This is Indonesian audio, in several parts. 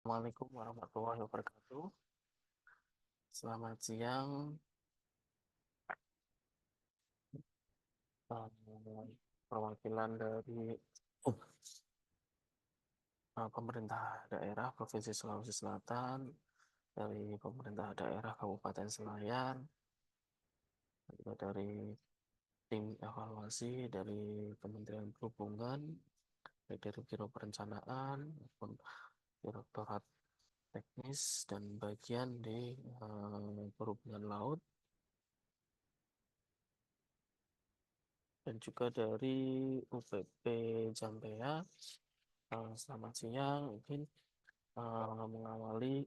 Assalamualaikum warahmatullahi wabarakatuh. Selamat siang, perwakilan dari pemerintah daerah Provinsi Sulawesi Selatan, dari pemerintah daerah Kabupaten Selayar, juga dari tim evaluasi dari Kementerian Perhubungan, baik dari Biro Perencanaan maupun Direktorat Teknis dan bagian di Perhubungan Laut, dan juga dari UPP Jampea. Selamat siang, mungkin mengawali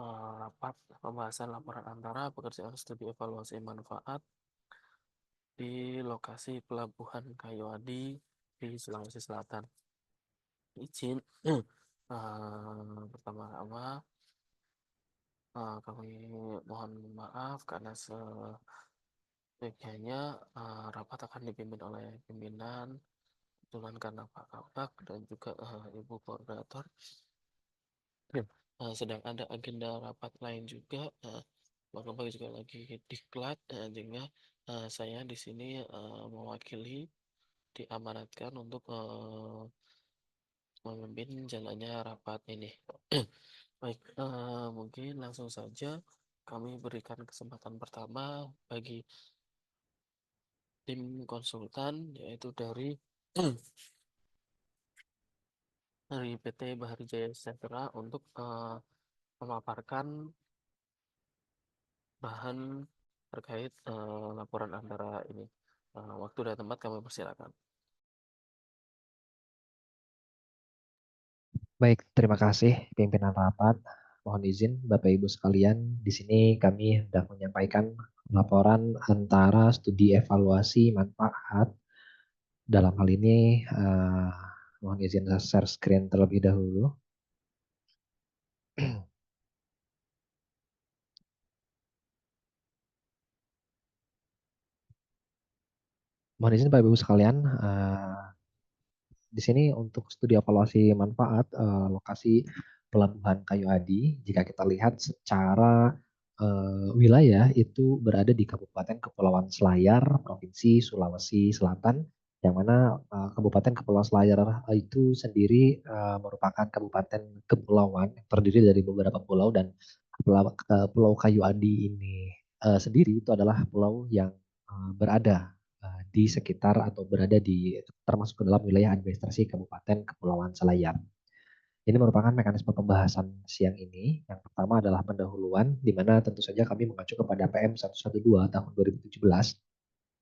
rapat pembahasan laporan antara pekerjaan studi evaluasi manfaat di lokasi Pelabuhan Kayuadi di Sulawesi Selatan. Izin pertama-tama kami mohon maaf karena sebagiannya rapat akan dipimpin oleh pimpinan, kebetulan karena Pak Kabak dan juga Ibu Koordinator. Sedang ada agenda rapat lain juga, Pak Kabak juga lagi diklat, sehingga saya di sini mewakili, diamanatkan untuk memimpin jalannya rapat ini. Baik, mungkin langsung saja kami berikan kesempatan pertama bagi tim konsultan, yaitu dari PT Bahari Jaya Sejahtera untuk memaparkan bahan terkait laporan antara ini. Waktu dan tempat kami persilakan. Baik, terima kasih pimpinan rapat. Mohon izin Bapak Ibu sekalian, di sini kami hendak menyampaikan laporan antara studi evaluasi manfaat. Dalam hal ini, mohon izin saya share screen terlebih dahulu. Mohon izin Bapak Ibu sekalian, di sini untuk studi evaluasi manfaat lokasi Pelabuhan Kayu Adi, jika kita lihat secara wilayah itu berada di Kabupaten Kepulauan Selayar, Provinsi Sulawesi Selatan, yang mana Kabupaten Kepulauan Selayar itu sendiri merupakan kabupaten kepulauan yang terdiri dari beberapa pulau, dan Pulau Kayu Adi ini sendiri itu adalah pulau yang berada di sekitar atau berada di termasuk ke dalam wilayah administrasi Kabupaten Kepulauan Selayar. Ini merupakan mekanisme pembahasan siang ini. Yang pertama adalah pendahuluan, di mana tentu saja kami mengacu kepada PM 112 tahun 2017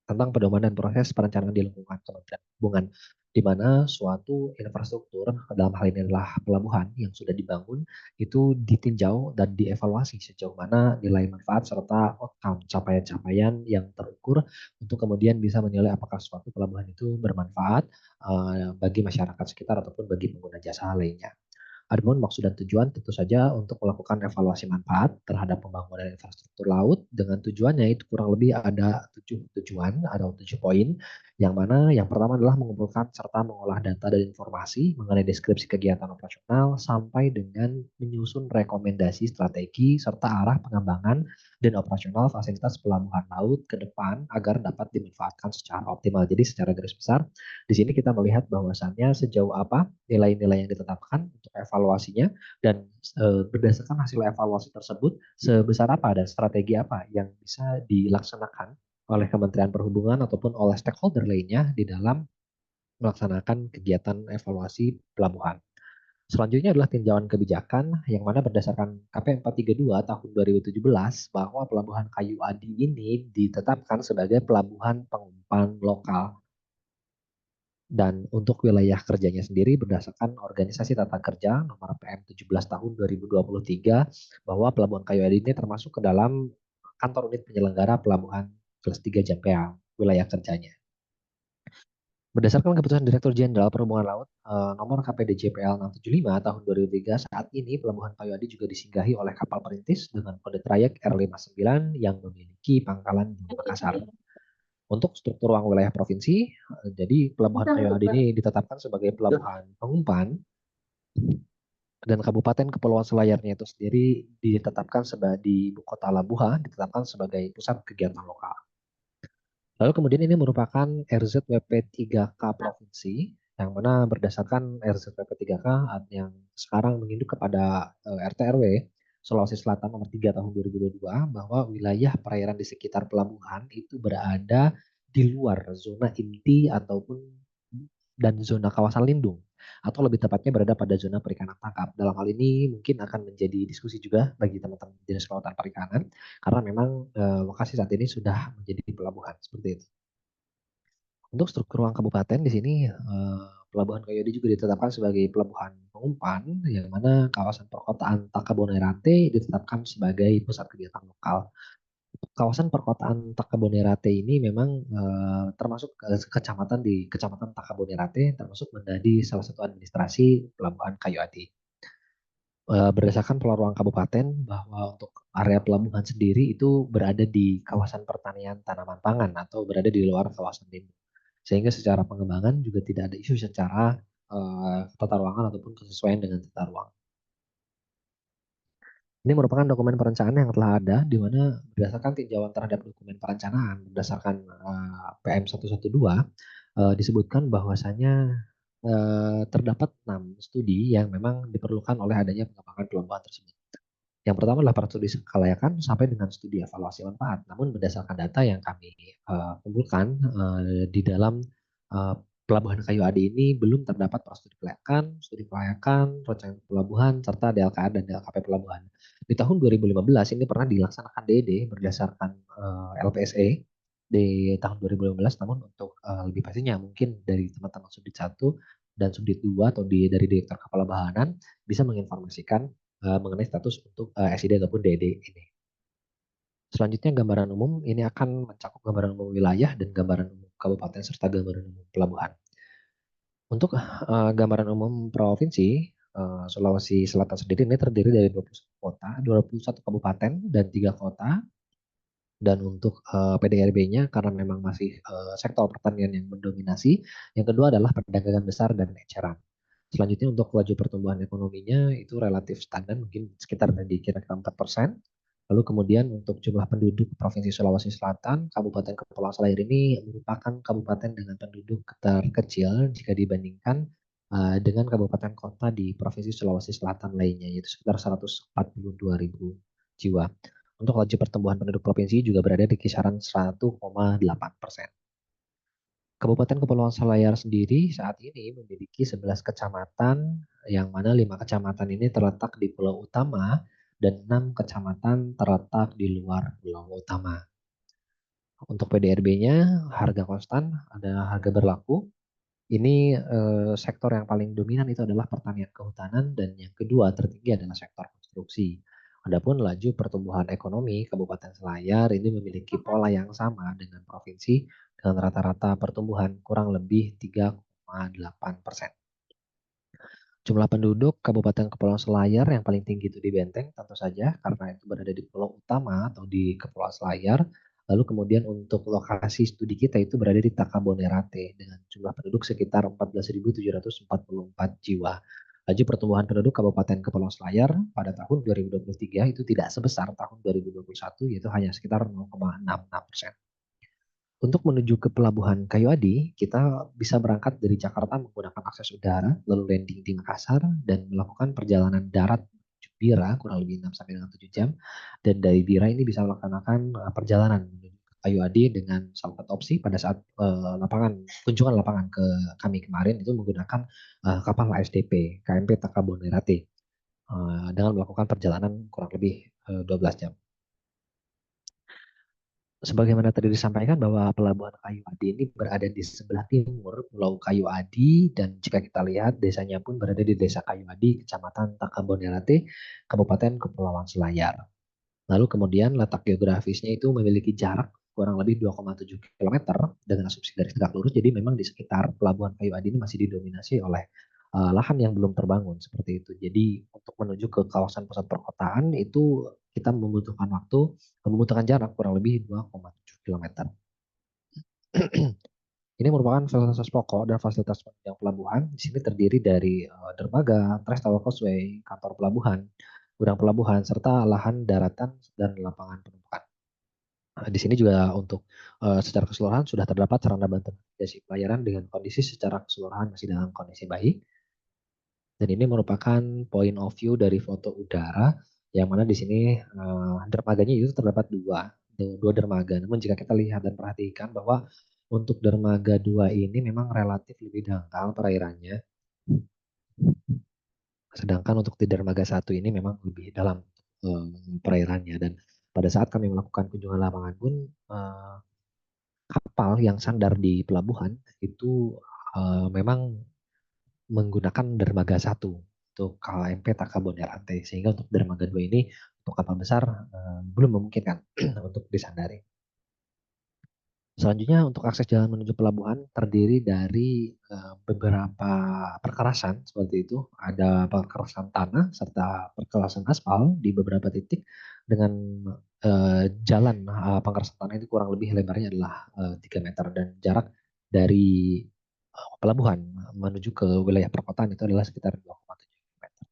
tentang pedoman dan proses perencanaan di lingkungan Kementerian Perhubungan, di mana suatu infrastruktur, dalam hal ini adalah pelabuhan yang sudah dibangun, itu ditinjau dan dievaluasi sejauh mana nilai manfaat serta outcome, capaian-capaian yang terukur, untuk kemudian bisa menilai apakah suatu pelabuhan itu bermanfaat bagi masyarakat sekitar ataupun bagi pengguna jasa lainnya. Adapun maksud dan tujuan tentu saja untuk melakukan evaluasi manfaat terhadap pembangunan infrastruktur laut, dengan tujuannya itu kurang lebih ada 7 tujuan, ada 7 poin, yang mana yang pertama adalah mengumpulkan serta mengolah data dan informasi mengenai deskripsi kegiatan operasional sampai dengan menyusun rekomendasi strategi serta arah pengembangan dan operasional fasilitas pelabuhan laut ke depan agar dapat dimanfaatkan secara optimal. Jadi secara garis besar di sini kita melihat bahwasannya sejauh apa nilai-nilai yang ditetapkan untuk evaluasinya, dan berdasarkan hasil evaluasi tersebut sebesar apa dan strategi apa yang bisa dilaksanakan oleh Kementerian Perhubungan ataupun oleh stakeholder lainnya di dalam melaksanakan kegiatan evaluasi pelabuhan. Selanjutnya adalah tinjauan kebijakan, yang mana berdasarkan KP 432 tahun 2017 bahwa Pelabuhan Kayu Adi ini ditetapkan sebagai pelabuhan pengumpan lokal. Dan untuk wilayah kerjanya sendiri berdasarkan Organisasi Tata Kerja nomor PM 17 tahun 2023, bahwa Pelabuhan Kayu Adi ini termasuk ke dalam kantor unit penyelenggara pelabuhan kelas 3 Jampea, wilayah kerjanya. Berdasarkan keputusan Direktur Jenderal Perhubungan Laut nomor KPD-JPL 675 tahun 2003, saat ini Pelabuhan Kayu Adi juga disinggahi oleh kapal perintis dengan kode trayek R59 yang memiliki pangkalan di Makassar. Untuk struktur ruang wilayah provinsi, jadi Pelabuhan Kayu Adi ini ditetapkan sebagai pelabuhan pengumpan Dan Kabupaten Kepulauan Selayarnya itu sendiri ditetapkan sebagai di ibu kota Labuha, ditetapkan sebagai pusat kegiatan lokal. Lalu kemudian ini merupakan RZWP 3K provinsi, yang mana berdasarkan RZWP 3K yang sekarang menginduk kepada RT RW Sulawesi Selatan nomor 3 tahun 2022, bahwa wilayah perairan di sekitar pelabuhan itu berada di luar zona inti ataupun dan zona kawasan lindung, atau lebih tepatnya berada pada zona perikanan tangkap. Dalam hal ini mungkin akan menjadi diskusi juga bagi teman-teman Dinas Kelautan Perikanan, karena memang lokasi saat ini sudah menjadi pelabuhan seperti itu. Untuk struktur ruang kabupaten di sini, Pelabuhan Kayode juga ditetapkan sebagai pelabuhan pengumpan, yang mana kawasan perkotaan Takabonerate ditetapkan sebagai pusat kegiatan lokal. Kawasan perkotaan Takabonerate ini memang termasuk kecamatan di Kecamatan Takabonerate, termasuk menjadi salah satu administrasi Pelabuhan Kayu Adi. Berdasarkan pola ruang kabupaten, bahwa untuk area pelabuhan sendiri itu berada di kawasan pertanian tanaman pangan atau berada di luar kawasan lindung. Sehingga secara pengembangan juga tidak ada isu secara tata ruangan ataupun kesesuaian dengan tata ruang. Ini merupakan dokumen perencanaan yang telah ada, di mana berdasarkan tinjauan terhadap dokumen perencanaan berdasarkan PM 112, disebutkan bahwasanya terdapat 6 studi yang memang diperlukan oleh adanya pengembangan pelabuhan tersebut. Yang pertama adalah studi kelayakan sampai dengan studi evaluasi manfaat. Namun berdasarkan data yang kami kumpulkan di dalam uh, Pelabuhan Kayu Adi ini belum terdapat studi kelayakan, rencana pelabuhan, serta DLKR dan DLKP pelabuhan. Di tahun 2015 ini pernah dilaksanakan DD berdasarkan LPSE di tahun 2015, namun untuk lebih pastinya mungkin dari teman-teman subdit 1 dan subdit 2 atau dari Direktur Kepelabuhanan bisa menginformasikan mengenai status untuk SID ataupun DD ini. Selanjutnya gambaran umum ini akan mencakup gambaran umum wilayah dan gambaran umum kabupaten serta gambaran umum pelabuhan. Untuk gambaran umum provinsi Sulawesi Selatan sendiri ini terdiri dari 21 kota, 21 kabupaten dan 3 kota. Dan untuk PDRB-nya karena memang masih sektor pertanian yang mendominasi, yang kedua adalah perdagangan besar dan eceran. Selanjutnya untuk laju pertumbuhan ekonominya itu relatif standar, mungkin sekitar dikira-kira 4%. Lalu kemudian untuk jumlah penduduk Provinsi Sulawesi Selatan, Kabupaten Kepulauan Selayar ini merupakan kabupaten dengan penduduk terkecil jika dibandingkan dengan kabupaten kota di Provinsi Sulawesi Selatan lainnya, yaitu sekitar 142.000 jiwa. Untuk laju pertumbuhan penduduk provinsi juga berada di kisaran 1,8%. Kabupaten Kepulauan Selayar sendiri saat ini memiliki 11 kecamatan, yang mana 5 kecamatan ini terletak di Pulau Utama dan 6 kecamatan terletak di luar Pulau Utama. Untuk PDRB-nya harga konstan, ada harga berlaku. Ini sektor yang paling dominan itu adalah pertanian kehutanan, dan yang kedua tertinggi adalah sektor konstruksi. Adapun laju pertumbuhan ekonomi Kabupaten Selayar ini memiliki pola yang sama dengan provinsi, dengan rata-rata pertumbuhan kurang lebih 3,8%. Jumlah penduduk Kabupaten Kepulauan Selayar yang paling tinggi itu di Benteng, tentu saja karena itu berada di Pulau Utama atau di Kepulauan Selayar. Lalu kemudian untuk lokasi studi kita itu berada di Takabonerate dengan jumlah penduduk sekitar 14.744 jiwa. Laju pertumbuhan penduduk Kabupaten Kepulauan Selayar pada tahun 2023 itu tidak sebesar tahun 2021, yaitu hanya sekitar 0,66%. Untuk menuju ke Pelabuhan Kayu Adi, kita bisa berangkat dari Jakarta menggunakan akses udara, lalu landing di Makassar, dan melakukan perjalanan darat menuju Bira kurang lebih 6 sampai dengan 7 jam. Dan dari Bira ini bisa melaksanakan perjalanan menuju ke Kayu Adi dengan salah satu opsi pada saat kunjungan lapangan ke kami kemarin itu menggunakan kapal ASDP KMP Takabonerate dengan melakukan perjalanan kurang lebih 12 jam. Sebagaimana tadi disampaikan bahwa Pelabuhan Kayu Adi ini berada di sebelah timur Pulau Kayu Adi, dan jika kita lihat desanya pun berada di Desa Kayu Adi, Kecamatan Takabonerate, Kabupaten Kepulauan Selayar. Lalu kemudian letak geografisnya itu memiliki jarak kurang lebih 2,7 km dengan asumsi dari tegak lurus. Jadi memang di sekitar Pelabuhan Kayu Adi ini masih didominasi oleh lahan yang belum terbangun seperti itu. Jadi untuk menuju ke kawasan pusat perkotaan itu kita membutuhkan jarak kurang lebih 2,7 km. Ini merupakan fasilitas pokok dan fasilitas penunjang pelabuhan. Di sini terdiri dari dermaga, travel causeway, kantor pelabuhan, gudang pelabuhan, serta lahan daratan dan lapangan penumpukan. Di sini juga untuk secara keseluruhan sudah terdapat sarana bantu navigasi pelayaran dengan kondisi secara keseluruhan masih dalam kondisi baik. Dan ini merupakan point of view dari foto udara yang mana di sini dermaganya itu terdapat dua dermaga. Namun jika kita lihat dan perhatikan bahwa untuk dermaga 2 ini memang relatif lebih dangkal perairannya. Sedangkan untuk di dermaga 1 ini memang lebih dalam perairannya. Dan pada saat kami melakukan kunjungan lapangan pun kapal yang sandar di pelabuhan itu memang menggunakan dermaga 1 untuk KMP Takaboner Ante. Sehingga untuk dermaga 2 ini untuk kapal besar belum memungkinkan untuk disandari. Selanjutnya untuk akses jalan menuju pelabuhan terdiri dari beberapa perkerasan seperti itu. Ada perkerasan tanah serta perkerasan aspal di beberapa titik dengan jalan perkerasan tanah itu kurang lebih lebarnya adalah 3 meter dan jarak dari pelabuhan menuju ke wilayah perkotaan itu adalah sekitar 2,7 meter.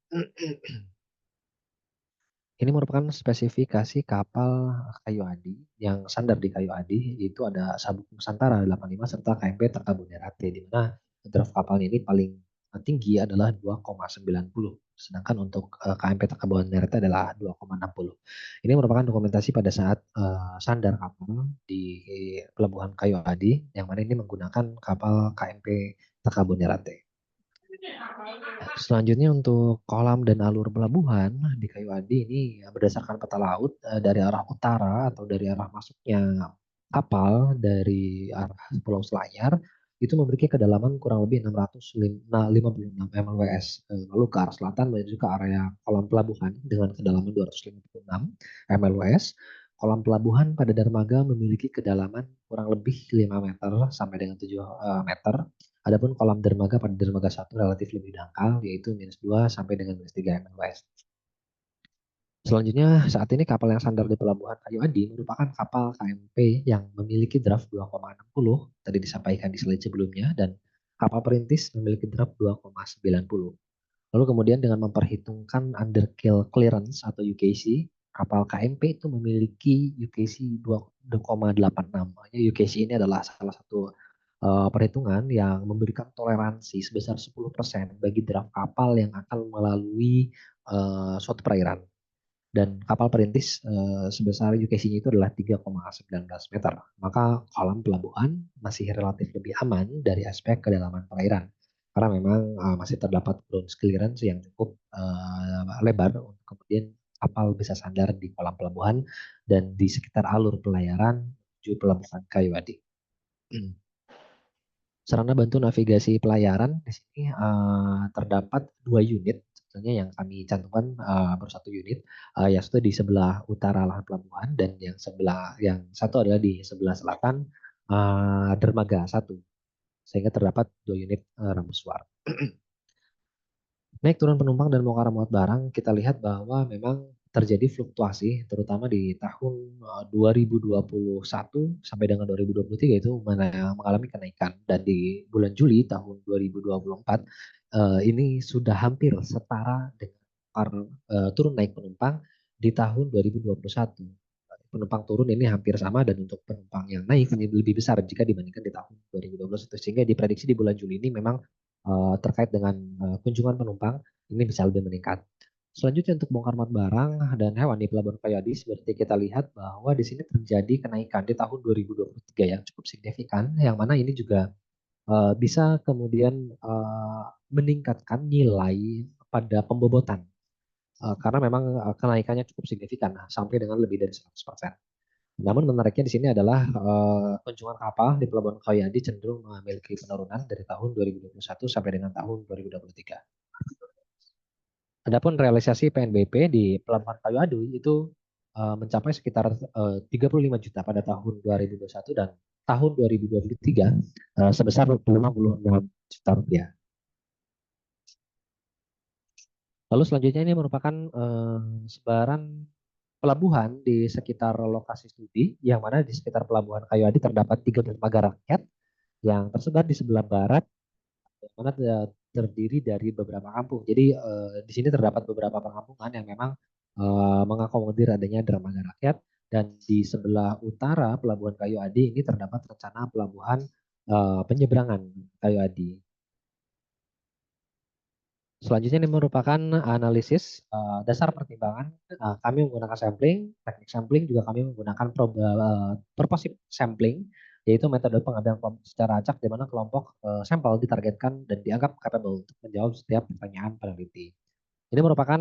Ini merupakan spesifikasi kapal kayu adi yang sandar di kayu adi, itu ada Sabuk Nusantara 85 serta KMP Takabonerate, di mana draft kapal ini paling tinggi adalah 2,90. Sedangkan untuk KMP Takabonerate adalah 2,60. Ini merupakan dokumentasi pada saat sandar kapal di Pelabuhan Kayu Adi, yang mana ini menggunakan kapal KMP Takabonerate. Selanjutnya untuk kolam dan alur pelabuhan di Kayu Adi ini berdasarkan peta laut dari arah utara atau dari arah masuknya kapal dari arah Pulau Selayar itu memiliki kedalaman kurang lebih 656 mLWS. Lalu ke arah selatan menuju ke area kolam pelabuhan dengan kedalaman 256 mLWS. Kolam pelabuhan pada dermaga memiliki kedalaman kurang lebih 5 meter sampai dengan 7 meter. Adapun kolam dermaga pada dermaga 1 relatif lebih dangkal, yaitu -2 sampai dengan -3 mLWS. Selanjutnya, saat ini kapal yang sandar di Pelabuhan Kayu Adi merupakan kapal KMP yang memiliki draft 2,60, tadi disampaikan di slide sebelumnya, dan kapal perintis memiliki draft 2,90. Lalu kemudian dengan memperhitungkan underkill clearance atau UKC, kapal KMP itu memiliki UKC 2,86. UKC ini adalah salah satu perhitungan yang memberikan toleransi sebesar 10% bagi draft kapal yang akan melalui suatu perairan. Dan kapal perintis sebesar UKC-nya itu adalah 3,19 meter. Maka kolam pelabuhan masih relatif lebih aman dari aspek kedalaman perairan. Karena memang masih terdapat ground clearance yang cukup lebar untuk kemudian kapal bisa sandar di kolam pelabuhan dan di sekitar alur pelayaran menuju pelabuhan Kayuadi. Sarana bantu navigasi pelayaran di sini terdapat 2 unit sebetulnya yang kami cantumkan baru 1 unit, yang satu di sebelah utara lahan pelabuhan dan yang satu adalah di sebelah selatan dermaga 1, sehingga terdapat 2 unit rambu suar. Naik turun penumpang dan bongkar muat barang, kita lihat bahwa memang terjadi fluktuasi, terutama di tahun 2021 sampai dengan 2023 itu mengalami kenaikan. Dan di bulan Juli tahun 2024 ini sudah hampir setara dengan turun naik penumpang di tahun 2021. Penumpang turun ini hampir sama dan untuk penumpang yang naik ini lebih besar jika dibandingkan di tahun 2021. Sehingga diprediksi di bulan Juli ini memang terkait dengan kunjungan penumpang ini bisa lebih meningkat. Selanjutnya untuk bongkar muat barang dan hewan di Pelabuhan Kayuadi seperti kita lihat bahwa di sini terjadi kenaikan di tahun 2023 yang cukup signifikan, yang mana ini juga bisa kemudian meningkatkan nilai pada pembobotan. Karena memang kenaikannya cukup signifikan sampai dengan lebih dari 100%. Namun menariknya di sini adalah kunjungan kapal di Pelabuhan Kayuadi cenderung memiliki penurunan dari tahun 2021 sampai dengan tahun 2023. Adapun realisasi PNBP di Pelabuhan Kayuadi itu mencapai sekitar 35 juta pada tahun 2021 dan tahun 2023 sebesar 56 juta rupiah. Lalu selanjutnya ini merupakan sebaran pelabuhan di sekitar lokasi studi, yang mana di sekitar Pelabuhan Kayuadi terdapat 3 dermaga rakyat yang tersebar di sebelah barat, yang mana terdiri dari beberapa kampung. Jadi di sini terdapat beberapa perkampungan yang memang mengakomodir adanya dermaga rakyat, dan di sebelah utara Pelabuhan Kayu Adi ini terdapat rencana pelabuhan penyeberangan Kayu Adi. Selanjutnya ini merupakan analisis dasar pertimbangan. Kami menggunakan sampling, teknik sampling juga kami menggunakan purposive sampling, yaitu metode pengambilan kelompok secara acak di mana kelompok sampel ditargetkan dan dianggap capable untuk menjawab setiap pertanyaan peneliti. Ini merupakan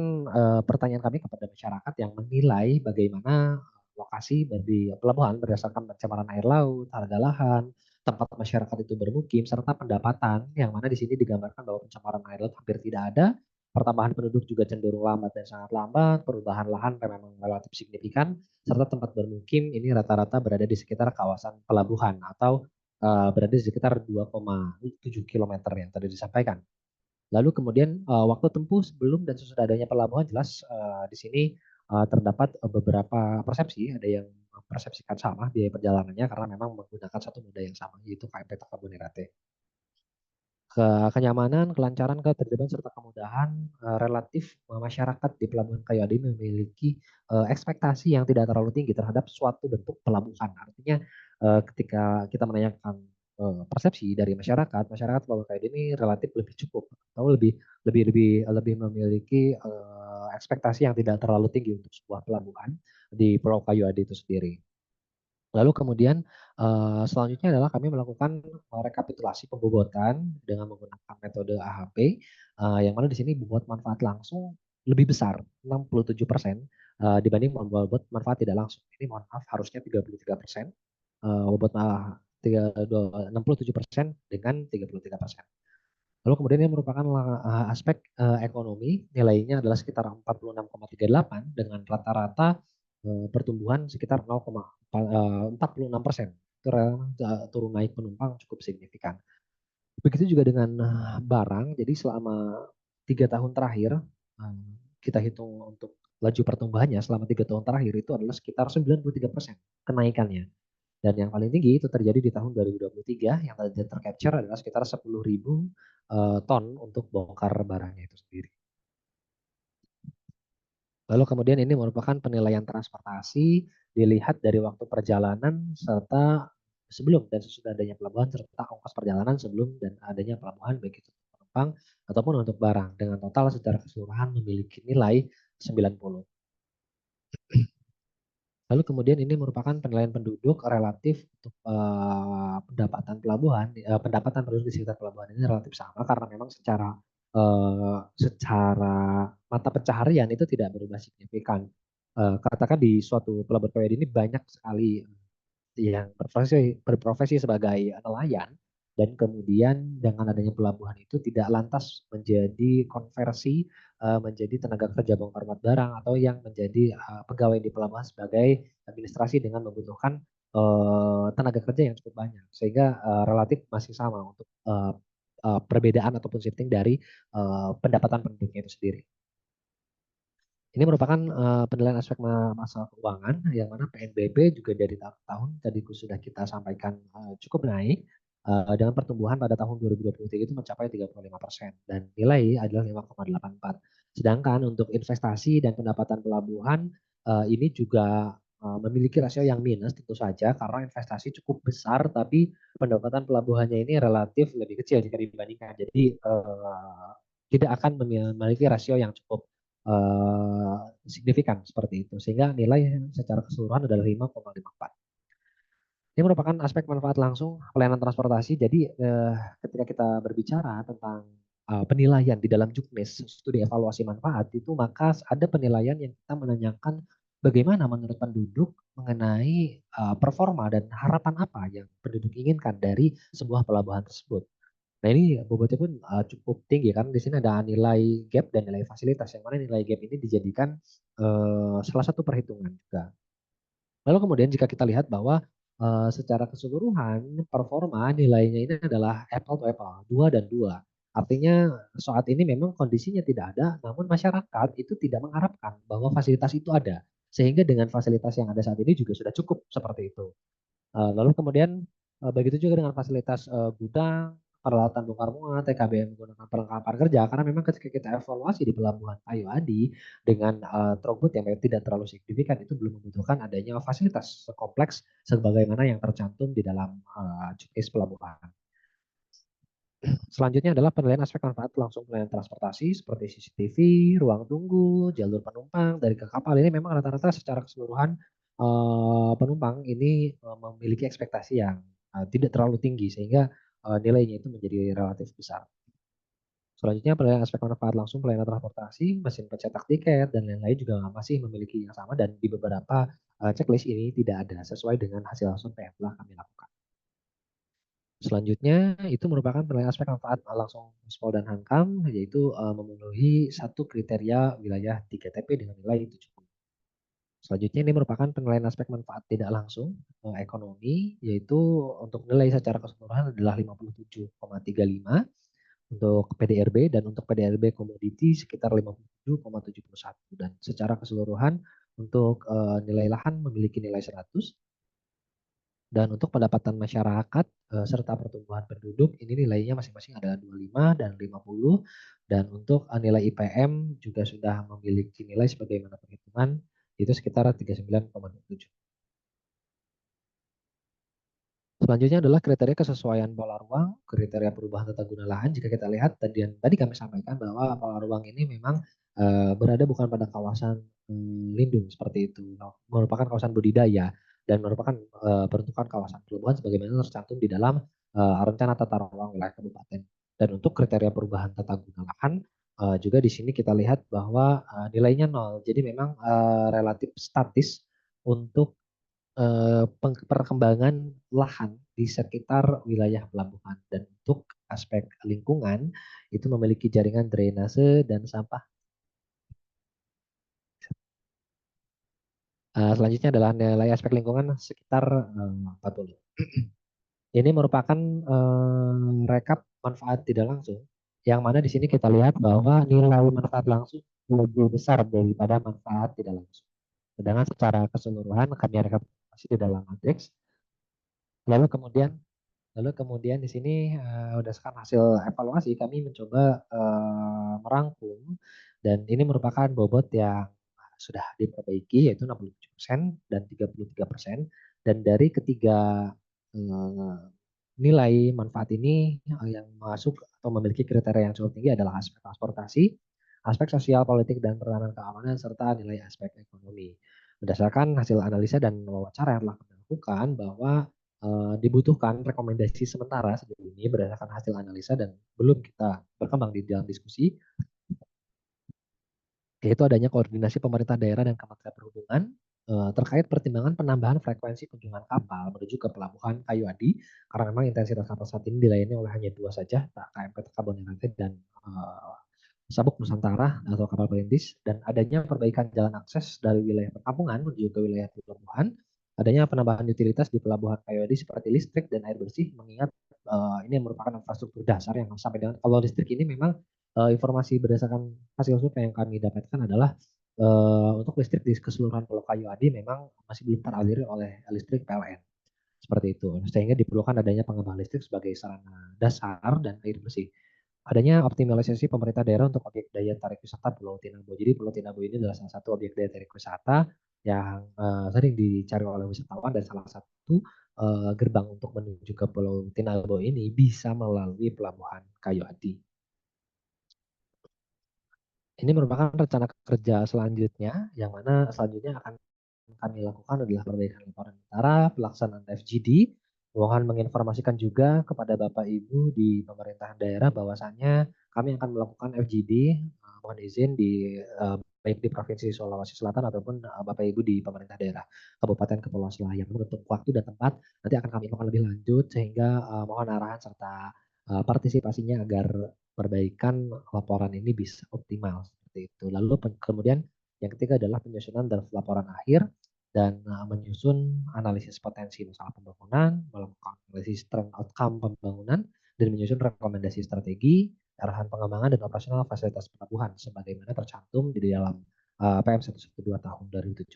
pertanyaan kami kepada masyarakat yang menilai bagaimana lokasi dari pelabuhan berdasarkan pencemaran air laut, harga lahan, tempat masyarakat itu bermukim, serta pendapatan, yang mana di sini digambarkan bahwa pencemaran air laut hampir tidak ada, pertambahan penduduk juga cenderung lambat dan sangat lambat, perubahan lahan memang relatif signifikan, serta tempat bermukim ini rata-rata berada di sekitar kawasan pelabuhan atau berada di sekitar 2,7 kilometer yang tadi disampaikan. Lalu kemudian waktu tempuh sebelum dan sesudah adanya pelabuhan jelas di sini terdapat beberapa persepsi, ada yang mempersepsikan sama biaya perjalanannya karena memang menggunakan satu moda yang sama yaitu KMP Takabonerate. Kenyamanan, kelancaran, ketertiban, serta kemudahan relatif masyarakat di Pelabuhan Kayu Adi memiliki ekspektasi yang tidak terlalu tinggi terhadap suatu bentuk pelabuhan. Artinya ketika kita menanyakan persepsi dari masyarakat, masyarakat Pelabuhan Kayu Adi ini relatif lebih cukup atau lebih lebih lebih lebih memiliki ekspektasi yang tidak terlalu tinggi untuk sebuah pelabuhan di Pulau Kayu Adi itu sendiri. Lalu kemudian selanjutnya adalah kami melakukan rekapitulasi pembobotan dengan menggunakan metode AHP, yang mana di sini bobot manfaat langsung lebih besar, 67% dibanding bobot manfaat tidak langsung. Ini mohon maaf harusnya 33%, bobot 67% dengan 33%. Lalu kemudian ini merupakan aspek ekonomi, nilainya adalah sekitar 46,38 dengan rata-rata pertumbuhan sekitar 0,46%. Itu turun naik penumpang cukup signifikan. Begitu juga dengan barang, jadi selama 3 tahun terakhir, kita hitung untuk laju pertumbuhannya selama 3 tahun terakhir itu adalah sekitar 93% kenaikannya. Dan yang paling tinggi itu terjadi di tahun 2023 yang tercapture adalah sekitar 10.000 ton untuk bongkar barangnya itu sendiri. Lalu kemudian ini merupakan penilaian transportasi dilihat dari waktu perjalanan serta sebelum dan sesudah adanya pelabuhan serta ongkos perjalanan sebelum dan adanya pelabuhan baik itu penumpang ataupun untuk barang dengan total secara keseluruhan memiliki nilai 90. Lalu kemudian ini merupakan penilaian penduduk relatif untuk pendapatan pelabuhan, pendapatan penduduk di sekitar pelabuhan ini relatif sama karena memang secara mata pencaharian itu tidak berubah signifikan. Katakan di suatu pelabuhan kayak ini banyak sekali yang berprofesi sebagai nelayan, dan kemudian dengan adanya pelabuhan itu tidak lantas menjadi konversi menjadi tenaga kerja bongkar muat barang atau yang menjadi pegawai di pelabuhan sebagai administrasi dengan membutuhkan tenaga kerja yang cukup banyak sehingga relatif masih sama untuk perbedaan ataupun shifting dari pendapatan penduduknya itu sendiri. Ini merupakan penilaian aspek masalah keuangan yang mana PNBP juga dari tahun ke tahun tadi sudah kita sampaikan cukup naik dengan pertumbuhan pada tahun 2023 itu mencapai 35% dan nilai adalah 5,84. Sedangkan untuk investasi dan pendapatan pelabuhan ini juga memiliki rasio yang minus tentu saja karena investasi cukup besar tapi pendapatan pelabuhannya ini relatif lebih kecil jika dibandingkan. Jadi tidak akan memiliki rasio yang cukup signifikan seperti itu sehingga nilai secara keseluruhan adalah 5,54. Ini merupakan aspek manfaat langsung pelayanan transportasi. Jadi ketika kita berbicara tentang penilaian di dalam juknis studi evaluasi manfaat itu maka ada penilaian yang kita menanyakan bagaimana menurut penduduk mengenai performa dan harapan apa yang penduduk inginkan dari sebuah pelabuhan tersebut. Nah ini bobotnya pun cukup tinggi karena di sini ada nilai gap dan nilai fasilitas yang mana nilai gap ini dijadikan salah satu perhitungan juga. Lalu kemudian jika kita lihat bahwa secara keseluruhan performa nilainya ini adalah apple to apple, 2 dan 2. Artinya saat ini memang kondisinya tidak ada, namun masyarakat itu tidak mengharapkan bahwa fasilitas itu ada. Sehingga dengan fasilitas yang ada saat ini juga sudah cukup seperti itu. Lalu kemudian Begitu juga dengan fasilitas gudang, peralatan bongkar muat, TKBM menggunakan perlengkapan kerja, karena memang ketika kita evaluasi di Pelabuhan Kayu Adi dengan throughput yang tidak terlalu signifikan, itu belum membutuhkan adanya fasilitas sekompleks sebagaimana yang tercantum di dalam checklist pelabuhan. Selanjutnya adalah penilaian aspek manfaat langsung pelayanan transportasi seperti CCTV, ruang tunggu, jalur penumpang dari ke kapal. Ini memang rata-rata secara keseluruhan penumpang ini memiliki ekspektasi yang tidak terlalu tinggi sehingga nilainya itu menjadi relatif besar. Selanjutnya penilaian aspek manfaat langsung pelayanan transportasi, mesin pencetak tiket dan lain-lain juga masih memiliki yang sama dan di beberapa checklist ini tidak ada sesuai dengan hasil survei yang telah kami lakukan. Selanjutnya itu merupakan penilaian aspek manfaat langsung Muspol dan Hankam, yaitu memenuhi satu kriteria wilayah 3TP dengan nilai 70. Selanjutnya ini merupakan penilaian aspek manfaat tidak langsung ekonomi, yaitu untuk nilai secara keseluruhan adalah 57,35 untuk PDRB dan untuk PDRB komoditi sekitar 57,71 dan secara keseluruhan untuk nilai lahan memiliki nilai 100. Dan untuk pendapatan masyarakat serta pertumbuhan penduduk ini nilainya masing-masing adalah 25 dan 50. Dan untuk nilai IPM juga sudah memiliki nilai sebagaimana perhitungan itu sekitar 39,7. Selanjutnya adalah kriteria kesesuaian pola ruang, kriteria perubahan tata guna lahan. Jika kita lihat tadi kami sampaikan bahwa pola ruang ini memang berada bukan pada kawasan lindung seperti itu, merupakan kawasan budidaya dan merupakan peruntukan kawasan pelabuhan sebagaimana tercantum di dalam rencana tata ruang wilayah kabupaten. Dan untuk kriteria perubahan tata guna lahan juga di sini kita lihat bahwa nilainya nol. Jadi memang relatif statis untuk perkembangan lahan di sekitar wilayah pelabuhan dan untuk aspek lingkungan itu memiliki jaringan drainase dan sampah. Selanjutnya adalah nilai aspek lingkungan sekitar 40. Ini merupakan rekap manfaat tidak langsung yang mana di sini kita lihat bahwa nilai manfaat langsung lebih besar daripada manfaat tidak langsung. Sedangkan secara keseluruhan kami rekap di dalam matriks. Lalu kemudian di sini berdasarkan hasil evaluasi kami mencoba merangkum dan ini merupakan bobot yang sudah diperbaiki yaitu 67% dan 33%. Dan dari ketiga eh, nilai manfaat ini yang masuk atau memiliki kriteria yang cukup tinggi adalah aspek transportasi, aspek sosial, politik, dan pertahanan keamanan, serta nilai aspek ekonomi. Berdasarkan hasil analisa dan wawancara yang telah kami lakukan bahwa dibutuhkan rekomendasi sementara sejauh ini berdasarkan hasil analisa dan belum kita berkembang di dalam diskusi, yaitu adanya koordinasi pemerintah daerah dan Kementerian Perhubungan terkait pertimbangan penambahan frekuensi kunjungan kapal menuju ke Pelabuhan Kayu Adi karena memang intensitas kapal saat ini dilayani oleh hanya dua saja, KMP Kabon United dan Sabuk Nusantara atau kapal perintis, dan adanya perbaikan jalan akses dari wilayah perkampungan menuju ke wilayah pelabuhan, adanya penambahan utilitas di Pelabuhan Kayu Adi seperti listrik dan air bersih, mengingat ini merupakan infrastruktur dasar yang sampai dengan kalau listrik ini memang informasi berdasarkan hasil survei yang kami dapatkan adalah untuk listrik di keseluruhan Pulau Kayu Adi memang masih belum teralir oleh listrik PLN seperti itu, sehingga diperlukan adanya pengembangan listrik sebagai sarana dasar dan air bersih. Adanya optimalisasi pemerintah daerah untuk objek daya tarik wisata Pulau Tinabo. Jadi Pulau Tinabo ini adalah salah satu objek daya tarik wisata yang sering dicari oleh wisatawan dan salah satu gerbang untuk menuju ke Pulau Tinabo ini bisa melalui Pelabuhan Kayu Adi. Ini merupakan rencana kerja selanjutnya, yang mana selanjutnya akan kami lakukan adalah perbaikan laporan utara, pelaksanaan FGD, mohon menginformasikan juga kepada Bapak Ibu di pemerintahan daerah bahwasannya kami akan melakukan FGD, mohon izin baik di Provinsi Sulawesi Selatan ataupun Bapak Ibu di pemerintah daerah Kabupaten Kepulauan Selayar. Untuk waktu dan tempat nanti akan kami informasikan lebih lanjut sehingga mohon arahan serta partisipasinya agar perbaikan laporan ini bisa optimal seperti itu. Lalu kemudian yang ketiga adalah penyusunan draft laporan akhir dan menyusun analisis potensi masalah pembangunan, melakukan analisis trend outcome pembangunan, dan menyusun rekomendasi strategi, arahan pengembangan dan operasional fasilitas pelabuhan sebagaimana tercantum di dalam PM 112 tahun 2017.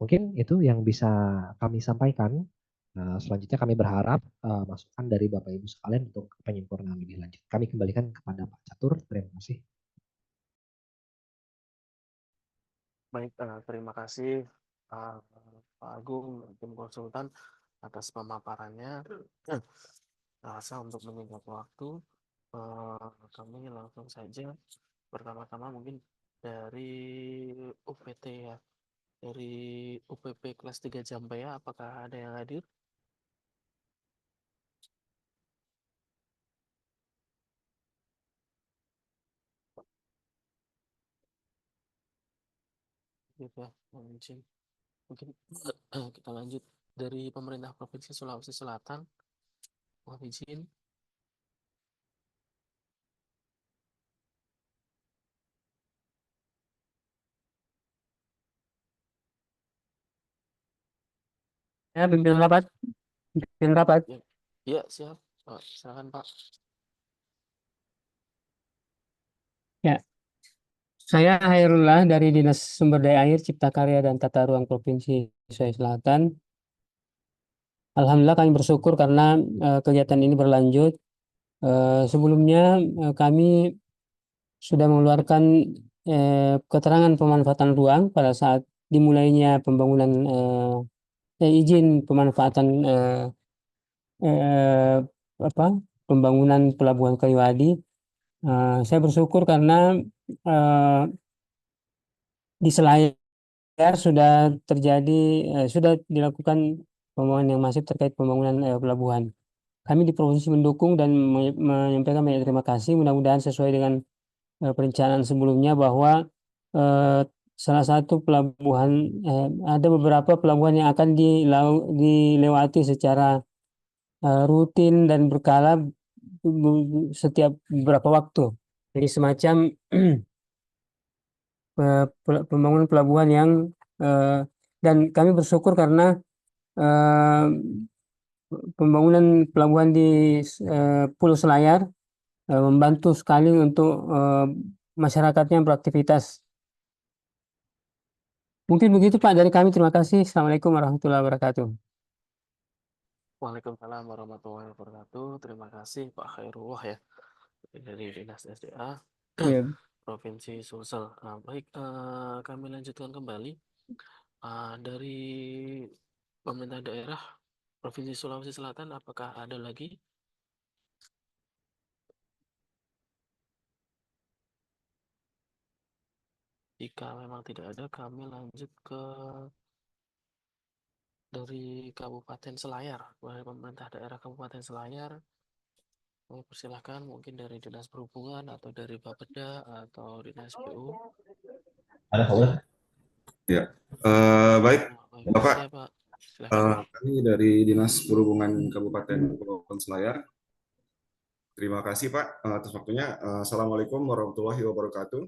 Mungkin itu yang bisa kami sampaikan Selanjutnya kami berharap masukan dari Bapak Ibu sekalian untuk penyempurnaan lebih lanjut. Kami kembalikan kepada Pak Catur. Terima kasih. Baik, terima kasih uh, Pak Agung, tim konsultan atas pemaparannya. Rasa untuk menyingkat waktu, kami langsung saja. Pertama-tama mungkin dari UPT ya, dari UPP kelas 3 Jambe ya, apakah ada yang hadir? Gitu ya, mohon izin. Mungkin kita lanjut dari pemerintah Provinsi Sulawesi Selatan, mohon izin. Ya, pimpin rapat. Pimpin rapat. Ya, ya siap. Silakan Pak. Ya, saya Hairullah dari Dinas Sumber Daya Air, Cipta Karya dan Tata Ruang Provinsi Sulawesi Selatan. Alhamdulillah kami bersyukur karena kegiatan ini berlanjut. Sebelumnya kami sudah mengeluarkan keterangan pemanfaatan ruang pada saat dimulainya pembangunan izin pemanfaatan eh, apa pembangunan Pelabuhan Kayu Adi. Saya bersyukur karena eh, di Selayar sudah terjadi sudah dilakukan pembangunan yang masif terkait pembangunan pelabuhan. Kami di provinsi mendukung dan menyampaikan banyak terima kasih. Mudah-mudahan sesuai dengan perencanaan sebelumnya bahwa eh, salah satu pelabuhan ada beberapa pelabuhan yang akan dilewati secara rutin dan berkala setiap beberapa waktu. Jadi semacam pembangunan pelabuhan yang eh, dan kami bersyukur karena eh, pembangunan pelabuhan di Pulau Selayar membantu sekali untuk masyarakatnya beraktivitas. Mungkin begitu Pak dari kami. Terima kasih. Assalamualaikum warahmatullahi wabarakatuh. Waalaikumsalam warahmatullahi wabarakatuh. Terima kasih Pak Khairullah ya dari Dinas SDA Ya, Provinsi Sulsel. Baik, kami lanjutkan kembali dari pemerintah daerah Provinsi Sulawesi Selatan. Apakah ada lagi? Jika memang tidak ada, kami lanjut ke dari Kabupaten Selayar, dari pemerintah daerah Kabupaten Selayar. Kami persilahkan mungkin dari Dinas Perhubungan atau dari Bapeda atau Dinas PU. Ada Paul? Ya, baik, Baik, Bapak. siapa? Silakan. Kami dari Dinas Perhubungan Kabupaten Kepulauan Selayar. Terima kasih Pak atas waktunya. Assalamualaikum warahmatullahi wabarakatuh.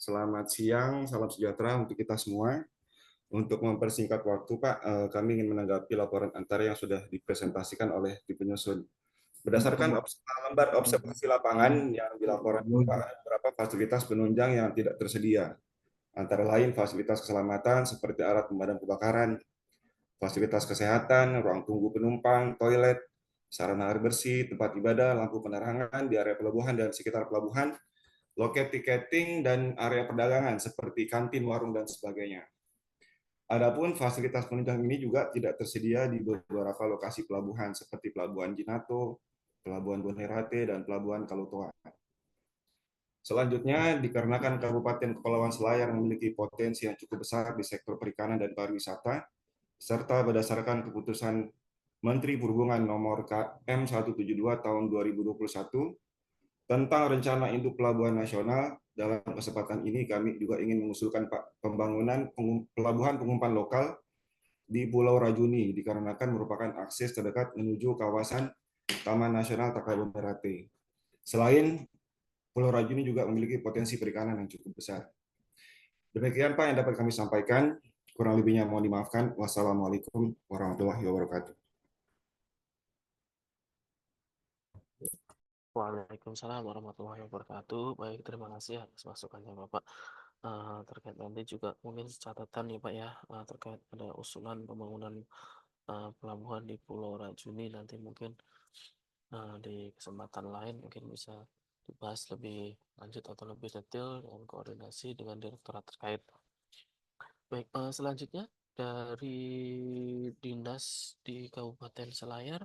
Selamat siang, salam sejahtera untuk kita semua. Untuk mempersingkat waktu Pak, kami ingin menanggapi laporan antara yang sudah dipresentasikan oleh tim penyusun. Berdasarkan lembar observasi lapangan yang dilaporkan Pak, beberapa fasilitas penunjang yang tidak tersedia. Antara lain fasilitas keselamatan seperti alat pemadam kebakaran, fasilitas kesehatan, ruang tunggu penumpang, toilet, sarana air bersih, tempat ibadah, lampu penerangan di area pelabuhan dan sekitar pelabuhan, loket tiketing, dan area perdagangan seperti kantin, warung, dan sebagainya. Adapun fasilitas penunjang ini juga tidak tersedia di beberapa lokasi pelabuhan seperti Pelabuhan Jinato, Pelabuhan Bonerate, dan Pelabuhan Kalutoa. Selanjutnya, dikarenakan Kabupaten Kepulauan Selayar memiliki potensi yang cukup besar di sektor perikanan dan pariwisata, serta berdasarkan keputusan Menteri Perhubungan nomor KM 172 tahun 2021 tentang rencana induk pelabuhan nasional. Dalam kesempatan ini kami juga ingin mengusulkan pembangunan pelabuhan pengumpan lokal di Pulau Rajuni dikarenakan merupakan akses terdekat menuju kawasan Taman Nasional Takabonerate Berate. Selain Pulau Rajuni juga memiliki potensi perikanan yang cukup besar. Demikian Pak yang dapat kami sampaikan. Kurang lebihnya mohon dimaafkan. Wassalamualaikum warahmatullahi wabarakatuh. Waalaikumsalam warahmatullahi wabarakatuh. Baik, terima kasih atas masukannya Bapak. Terkait nanti juga mungkin catatan nih Pak ya, terkait ada usulan pembangunan pelabuhan di Pulau Rajuni nanti mungkin di kesempatan lain mungkin bisa dibahas lebih lanjut atau lebih detail dengan koordinasi dengan direktorat terkait. Baik, selanjutnya dari dinas di Kabupaten Selayar,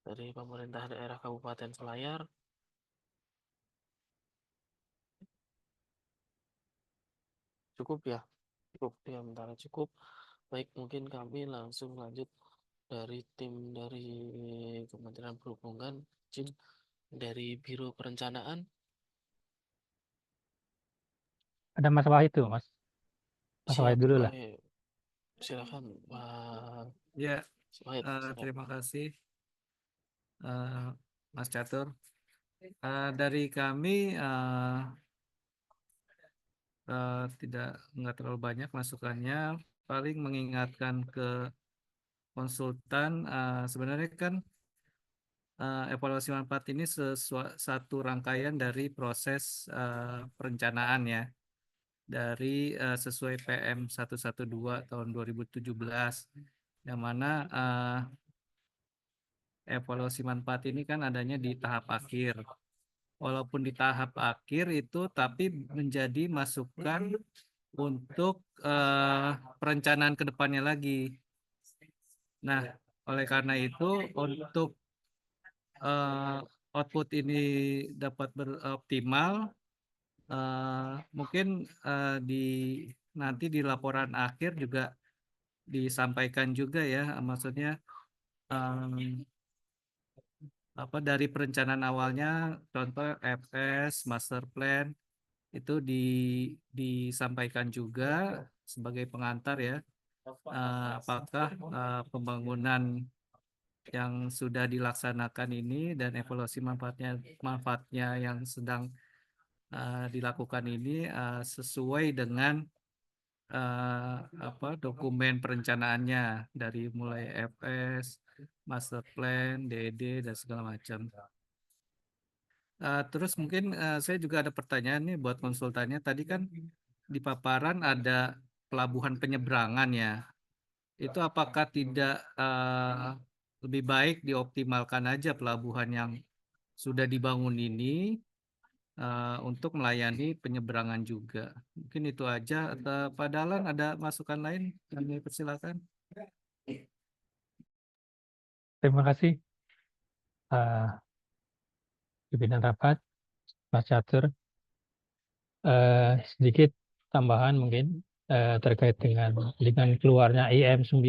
dari pemerintah daerah Kabupaten Selayar, cukup ya, cukup ya, sementara cukup. Baik, mungkin kami langsung lanjut dari tim dari Kementerian Perhubungan, izin dari Biro Perencanaan. Ada masalah itu, Mas. Masalah Siap, dulu lah. baik. Silakan, Pak Ya, Suhaid. Siap. terima kasih Mas Catur. Dari kami nggak terlalu banyak masukannya, paling mengingatkan ke konsultan. Sebenarnya kan evaluasi manfaat ini satu rangkaian dari proses perencanaan ya, dari sesuai PM 112 tahun 2017, yang mana evaluasi manfaat ini kan adanya di tahap akhir. Walaupun di tahap akhir itu, tapi menjadi masukan untuk perencanaan ke depannya lagi. Nah, oleh karena itu, untuk output ini dapat beroptimal, mungkin di nanti di laporan akhir juga disampaikan juga ya, maksudnya apa dari perencanaan awalnya, contoh FS, master plan itu disampaikan juga sebagai pengantar ya. Apakah pembangunan yang sudah dilaksanakan ini dan evaluasi manfaatnya yang sedang dilakukan ini sesuai dengan dokumen perencanaannya dari mulai FS, master plan, DED dan segala macam. Terus mungkin saya juga ada pertanyaan nih buat konsultannya. Tadi kan di paparan ada pelabuhan penyeberangan ya. Itu apakah tidak lebih baik dioptimalkan aja pelabuhan yang sudah dibangun ini untuk melayani penyeberangan juga? Mungkin itu aja. Atau Pak Dahlan ada masukan lain? Kami persilakan. Terima kasih, pimpinan rapat, Mas Catur. Sedikit tambahan mungkin terkait dengan keluarnya IM 9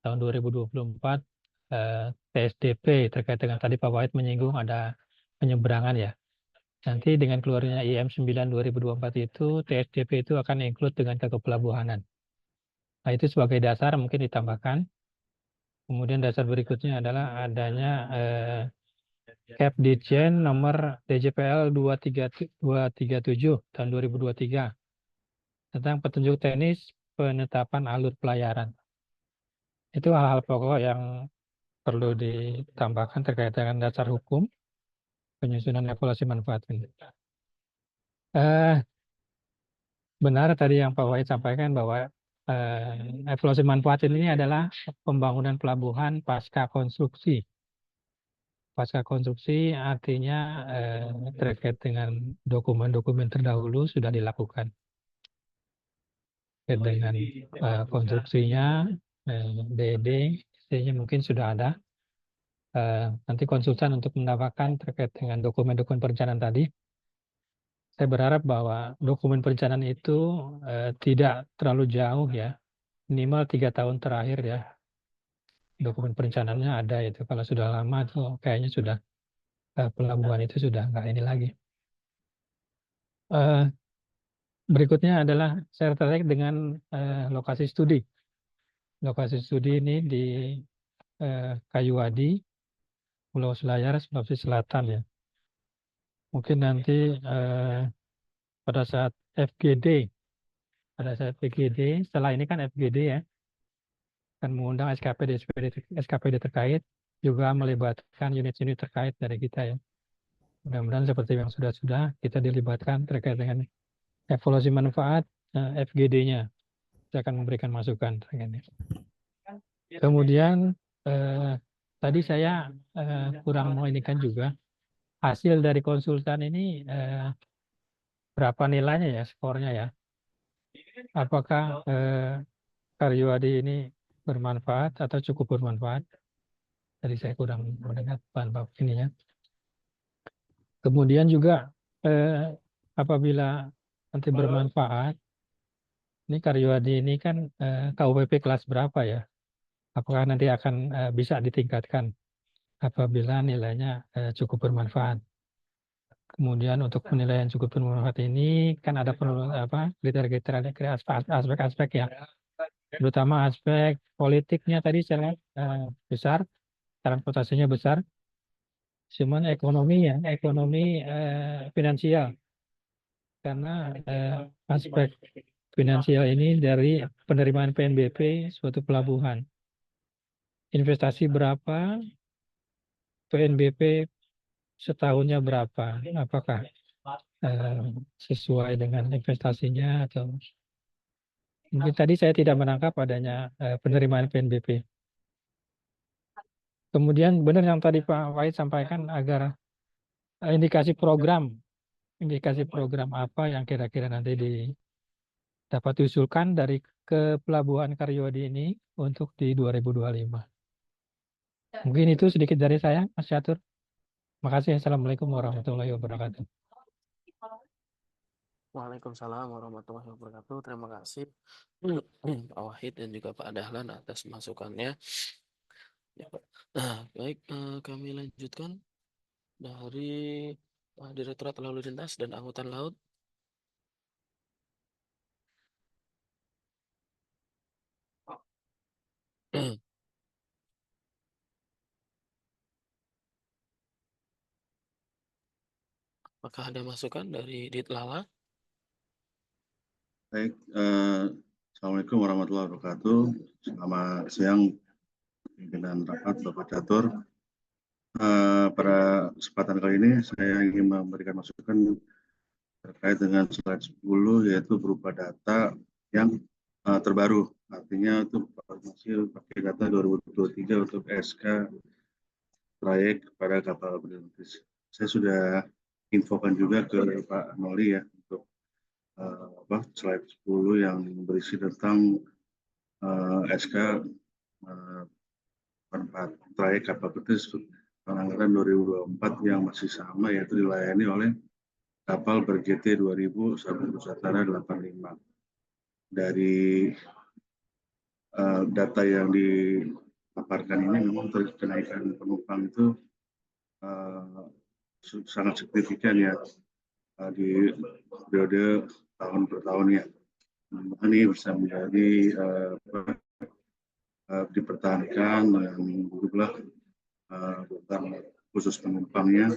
tahun 2024 TSDP terkait dengan tadi Pak Wahid menyinggung ada penyeberangan ya. Nanti dengan keluarnya IM 9 2024 itu TSDP itu akan include dengan kepelabuhanan. Nah, itu sebagai dasar mungkin ditambahkan. Kemudian dasar berikutnya adalah adanya Cap Ditjen nomor DJPL 237 tahun 2023 tentang petunjuk teknis penetapan alur pelayaran. Itu hal-hal pokok yang perlu ditambahkan terkait dengan dasar hukum penyusunan evaluasi manfaat ini. Benar tadi yang Pak Wahid sampaikan bahwa evaluasi manfaat ini adalah pembangunan pelabuhan pasca konstruksi. Pasca konstruksi artinya terkait dengan dokumen-dokumen terdahulu sudah dilakukan. Terkait dengan konstruksinya, DED, istilahnya mungkin sudah ada. Nanti konsultan untuk mendapatkan terkait dengan dokumen-dokumen perencanaan tadi. Saya berharap bahwa dokumen perencanaan itu tidak terlalu jauh ya, minimal 3 tahun terakhir ya. Dokumen perencanaannya ada itu. Kalau sudah lama itu kayaknya sudah pelabuhan itu sudah nggak ini lagi. Berikutnya adalah saya tertarik dengan lokasi studi. Lokasi studi ini di Kayuadi, Pulau Selayar, Sulawesi Selatan ya. Mungkin nanti pada saat FGD, setelah ini kan FGD ya, akan mengundang SKPD terkait, juga melibatkan unit-unit terkait dari kita ya. Mudah-mudahan seperti yang sudah kita dilibatkan terkait dengan evaluasi manfaat FGD-nya. saya akan memberikan masukan. Kemudian tadi saya kurang menginginkan juga hasil dari konsultan ini berapa nilainya ya, skornya ya. Apakah Karyawadi ini bermanfaat atau cukup bermanfaat? Tadi saya kurang mendengar bahan bab ininya. Kemudian juga apabila nanti bermanfaat, ini Karyawadi ini kan KUPP kelas berapa ya? Apakah nanti akan bisa ditingkatkan apabila nilainya cukup bermanfaat? Kemudian untuk penilaian cukup bermanfaat ini kan ada kriteria-kriteria aspek-aspek ya, terutama aspek politiknya tadi saya lihat besar, transportasinya besar, cuman ekonomi ya, ekonomi finansial, karena aspek finansial ini dari penerimaan PNBP suatu pelabuhan. Investasi berapa, PNBP setahunnya berapa, apakah sesuai dengan investasinya atau mungkin tadi saya tidak menangkap adanya penerimaan PNBP. Kemudian benar yang tadi Pak Wahid sampaikan agar indikasi program apa yang kira-kira nanti dapat diusulkan dari ke Pelabuhan Karyawadi ini untuk di 2025. Mungkin itu sedikit dari saya, Mas Catur. Makasih. Assalamualaikum warahmatullahi wabarakatuh. Waalaikumsalam warahmatullahi wabarakatuh. Terima kasih Pak Wahid dan juga Pak Dahlan atas masukannya. Ya, Pak. Nah, baik, kami lanjutkan dari Direktorat Lalu Lintas dan Angkutan Laut. Apakah ada masukan dari Ditlala? Baik, Assalamualaikum warahmatullahi wabarakatuh. Selamat siang pimpinan rapat Bapak Catur. Pada kesempatan kali ini saya ingin memberikan masukan terkait dengan slide 10 yaitu berupa data yang terbaru. Artinya itu masih pakai data 2023 untuk SK trayek pada kapal perintis. Saya sudah infokan juga ke Pak Noli ya untuk slide 10 yang berisi tentang SK trayek kapal perintis anggaran 2024 yang masih sama yaitu dilayani oleh kapal ber-GT 2000 Sabtu Nusantara 85. Dari data yang dipaparkan ini memang kenaikan penumpang itu sangat signifikan ya di periode tahun per tahunnya. Ini bisa menjadi dipertahankan dan jumlah beban khusus penumpangnya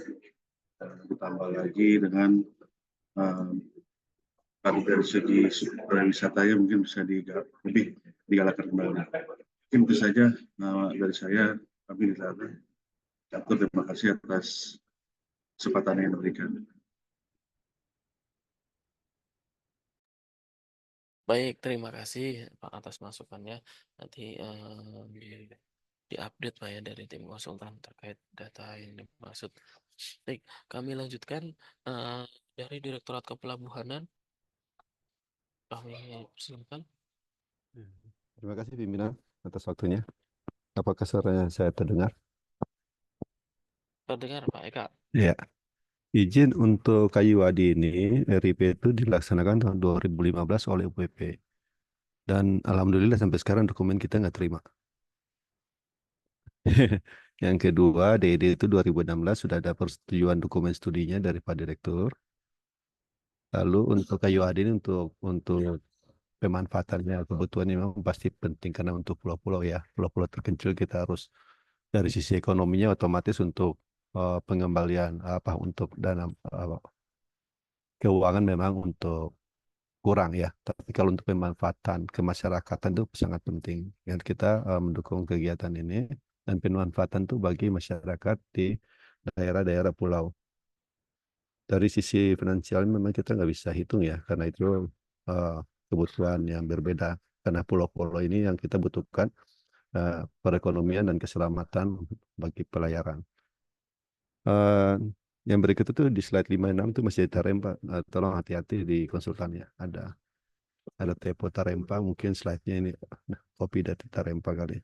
ditambah lagi dengan dari segi pariwisatanya mungkin bisa lebih digalakkan kembali. Mungkin itu saja dari saya. Kami di sana. Terima kasih atas kesempatan yang diberikan. Baik, terima kasih Pak atas masukannya. Nanti diupdate Pak ya dari tim konsultan terkait data yang dimaksud. Baik, kami lanjutkan dari Direktorat Kepelabuhanan. Kami silakan. Terima kasih pimpinan atas waktunya. Apakah suaranya saya terdengar? Terdengar Pak Eka. Ya. Izin untuk Kayiwadi ini, RIP itu dilaksanakan tahun 2015 oleh UPP. Dan alhamdulillah sampai sekarang dokumen kita nggak terima. Yang kedua, DED itu 2016 sudah ada persetujuan dokumen studinya dari Pak Direktur. Lalu untuk Kayiwadi ini untuk pemanfaatannya kebutuhan memang pasti penting karena untuk pulau-pulau ya, pulau-pulau terpencil kita harus dari sisi ekonominya otomatis untuk pengembalian untuk dana keuangan memang untuk kurang ya. Tapi kalau untuk pemanfaatan kemasyarakatan itu sangat penting. Dan kita mendukung kegiatan ini dan pemanfaatan itu bagi masyarakat di daerah-daerah pulau. Dari sisi finansial memang kita nggak bisa hitung ya, karena itu kebutuhan yang berbeda karena pulau-pulau ini yang kita butuhkan perekonomian dan keselamatan bagi pelayaran. Yang berikut itu di slide 56 itu masih Tarempa. Tolong hati-hati di konsultannya. Ada typo Tarempa, mungkin slide-nya ini copy dari Tarempa kali.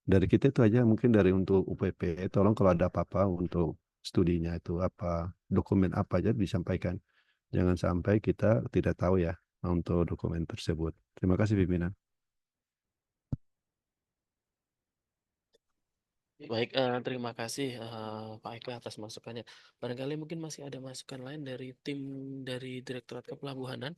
Dari kita itu aja, mungkin dari untuk UPP, tolong kalau ada apa-apa untuk studinya itu apa, dokumen apa aja disampaikan. Jangan sampai kita tidak tahu ya untuk dokumen tersebut. Terima kasih pimpinan. Baik, terima kasih Pak Eka atas masukannya. Barangkali mungkin masih ada masukan lain dari tim dari Direktorat Kepelabuhanan.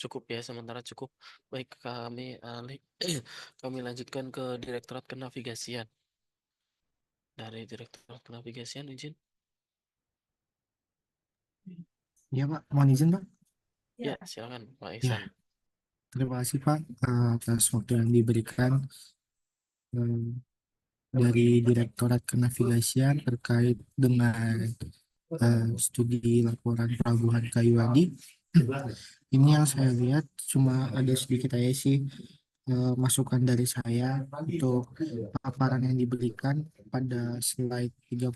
Cukup ya, sementara cukup. Baik, kami lanjutkan ke Direktorat Kenavigasian. Dari Direktorat Kenavigasian, izin. Ya Pak, mohon izin Pak. Ya, silakan Pak Ya, Ihsan. terima kasih Pak atas waktu yang diberikan dari Direktorat Kenavigasian terkait dengan studi laporan Pelabuhan Kayuadi. Ini yang saya lihat cuma ada sedikit aja sih masukan dari saya untuk paparan yang diberikan pada slide 30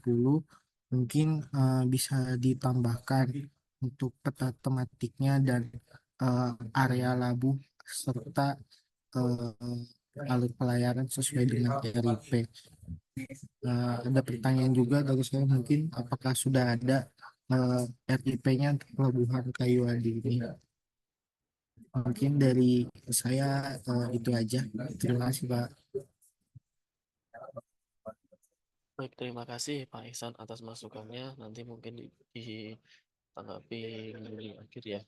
mungkin bisa ditambahkan untuk peta tematiknya dan area labuh serta alur pelayaran sesuai dengan RIP. Ada pertanyaan juga dari saya mungkin apakah sudah ada RIP-nya untuk Pelabuhan Kayuadi ini. Mungkin dari saya itu aja. Terima kasih Pak. Baik, terima kasih Pak Ihsan atas masukannya. Nanti mungkin ditanggapi di akhir ya.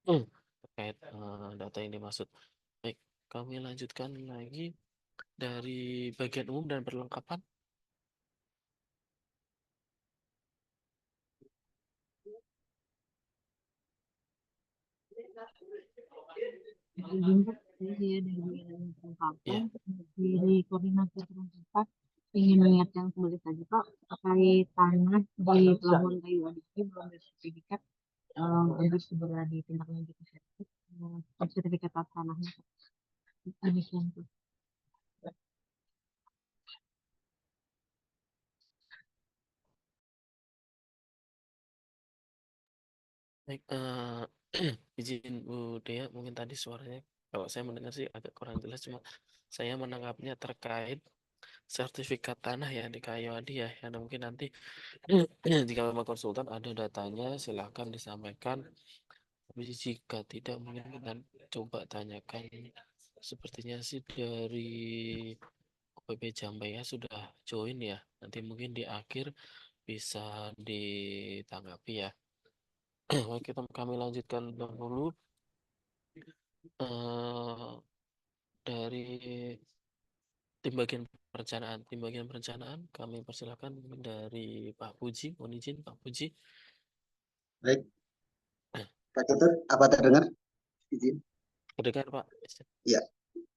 Terkait data yang dimaksud. Baik, kami lanjutkan lagi dari bagian umum dan perlengkapan. Izin Pak, saya dari perlengkapan dari koordinator perlengkapan ingin mengingatkan kembali saja Pak terkait tanah di Pelabuhan Kayuadi ini belum bersertifikat agar segera ditindaklanjuti sertifikat tanahnya. Demikian Pak. Baik, izin Bu Dea, mungkin tadi suaranya kalau saya mendengar sih agak kurang jelas, cuma saya menangkapnya terkait sertifikat tanah ya di Kayuadi ya, yang mungkin nanti jika memang konsultan ada datanya silahkan disampaikan. Tapi jika tidak mungkin kita coba tanyakan, sepertinya sih dari OPP Jambai ya sudah join ya, nanti mungkin di akhir bisa ditanggapi ya. Baik, kami lanjutkan dahulu dari tim bagian perencanaan kami persilakan dari Pak Puji. Mohon izin Pak Puji. Baik, Pak Catur, apa terdengar? Izin. Terdengar Pak. Ya,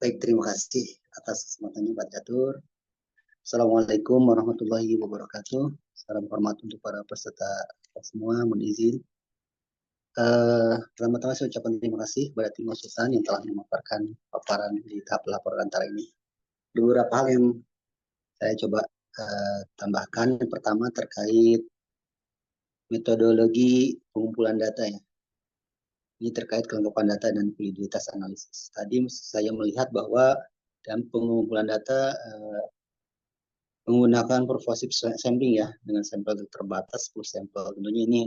baik, terima kasih atas kesempatannya Pak Catur. Assalamualaikum warahmatullahi wabarakatuh. Salam hormat untuk para peserta semua. Mohon izin. Pertama-tama saya ucapkan terima kasih kepada tim konsultan yang telah memaparkan paparan di tahap laporan antara ini. Beberapa hal yang saya coba tambahkan. Yang pertama terkait metodologi pengumpulan data ya. Ini terkait kelengkapan data dan validitas analisis. Tadi saya melihat bahwa dalam pengumpulan data menggunakan pervasive sampling ya, dengan sampel terbatas 10 sampel. Tentunya ini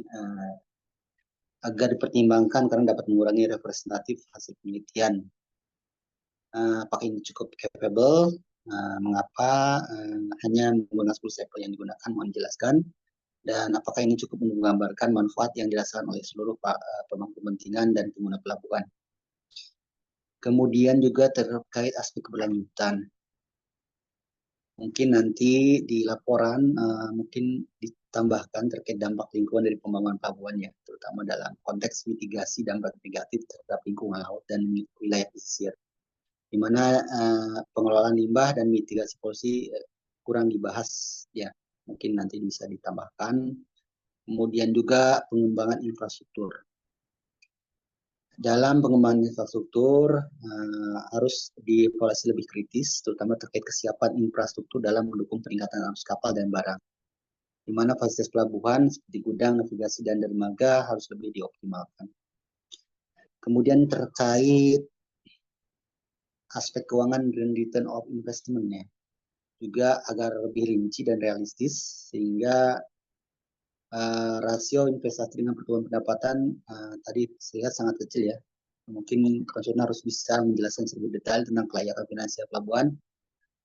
agar dipertimbangkan karena dapat mengurangi representatif hasil penelitian. Apakah ini cukup capable? Mengapa hanya menggunakan 10 sampel yang digunakan? Mohon jelaskan. Dan apakah ini cukup menggambarkan manfaat yang dirasakan oleh seluruh pemangku kepentingan dan pengguna pelabuhan. Kemudian juga terkait aspek keberlanjutan. Mungkin nanti di laporan mungkin ditambahkan terkait dampak lingkungan dari pembangunan pelabuhannya, terutama dalam konteks mitigasi dampak negatif terhadap lingkungan laut dan wilayah pesisir, di mana pengelolaan limbah dan mitigasi polusi kurang dibahas ya, mungkin nanti bisa ditambahkan. Kemudian juga pengembangan infrastruktur. Dalam pengembangan infrastruktur harus dievaluasi lebih kritis, terutama terkait kesiapan infrastruktur dalam mendukung peningkatan arus kapal dan barang, di mana fasilitas pelabuhan seperti gudang, navigasi, dan dermaga harus lebih dioptimalkan. Kemudian terkait aspek keuangan dan return of investment-nya, juga agar lebih rinci dan realistis, sehingga rasio investasi dengan pertumbuhan pendapatan tadi saya lihat sangat kecil ya. Mungkin konsultan harus bisa menjelaskan lebih detail tentang kelayakan finansial pelabuhan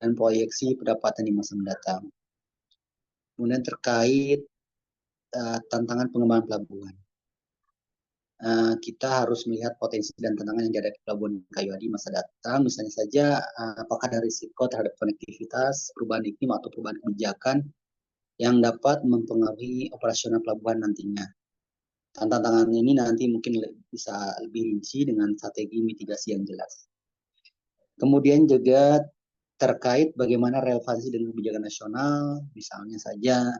dan proyeksi pendapatan di masa mendatang. Kemudian terkait tantangan pengembangan pelabuhan, kita harus melihat potensi dan tantangan yang dihadapi pelabuhan Kayu Adi masa datang. Misalnya saja, apakah ada risiko terhadap konektivitas, perubahan iklim atau perubahan kebijakan yang dapat mempengaruhi operasional pelabuhan nantinya. Tantangan ini nanti mungkin bisa lebih rinci dengan strategi mitigasi yang jelas. Kemudian juga terkait bagaimana relevansi dengan kebijakan nasional, misalnya saja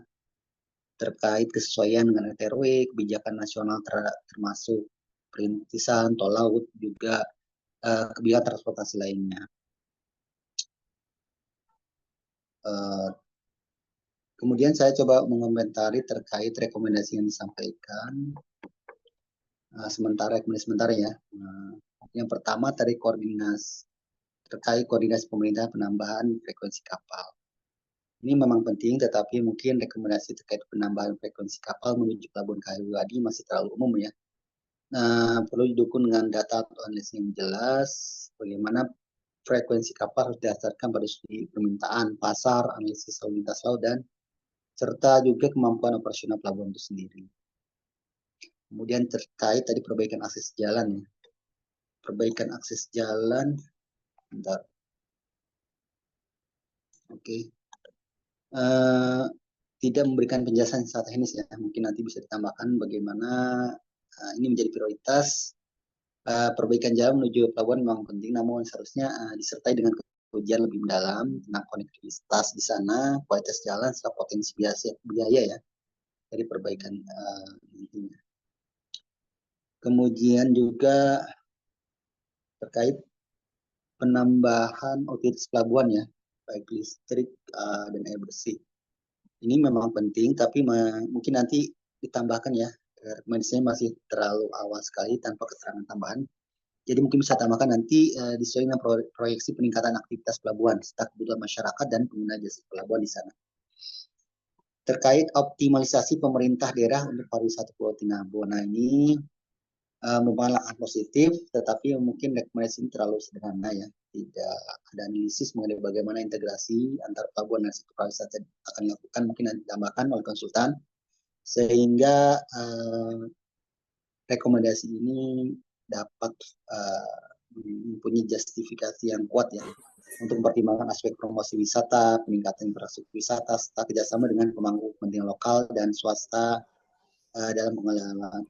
terkait kesesuaian dengan RTRW, kebijakan nasional termasuk perintisan, tol laut, juga kebijakan transportasi lainnya. Kemudian saya coba mengomentari terkait rekomendasi yang disampaikan. Rekomendasi sementara ya. Yang pertama tadi terkait koordinasi pemerintah penambahan frekuensi kapal. Ini memang penting, tetapi mungkin rekomendasi terkait penambahan frekuensi kapal menuju Pelabuhan Kayu Adi masih terlalu umum ya. Perlu didukung dengan data atau analisis yang jelas, bagaimana frekuensi kapal harus didasarkan pada studi permintaan, pasar, analisis lalu lintas laut, dan serta juga kemampuan operasional pelabuhan itu sendiri. Kemudian terkait tadi perbaikan akses jalan ya. Perbaikan akses jalan, bentar. Oke. Tidak memberikan penjelasan secara teknis ya. Mungkin nanti bisa ditambahkan bagaimana ini menjadi prioritas. Perbaikan jalan menuju pelabuhan memang penting, namun seharusnya disertai dengan kajian lebih mendalam tentang konektivitas di sana, kualitas jalan, serta potensi biaya ya dari perbaikan nantinya. Kemudian juga terkait penambahan utilitas pelabuhan ya, baik listrik dan air bersih. Ini memang penting, tapi mungkin nanti ditambahkan ya, rekomendasinya masih terlalu awal sekali tanpa keterangan tambahan. Jadi mungkin bisa tambahkan nanti disesuaikan dengan proyeksi peningkatan aktivitas pelabuhan, serta kebutuhan masyarakat dan pengguna jasa pelabuhan di sana. Terkait optimalisasi pemerintah daerah untuk pariwisata Pulau Tinabo, nah ini merupakan langkah positif, tetapi mungkin rekomendasi ini terlalu sederhana ya. Tidak ada analisis mengenai bagaimana integrasi antar pelabuhan dan sektor pariwisata akan dilakukan, mungkin nanti ditambahkan oleh konsultan, sehingga rekomendasi ini dapat mempunyai justifikasi yang kuat ya untuk mempertimbangkan aspek promosi wisata, peningkatan infrastruktur wisata, serta kerjasama dengan pemangku kepentingan lokal dan swasta dalam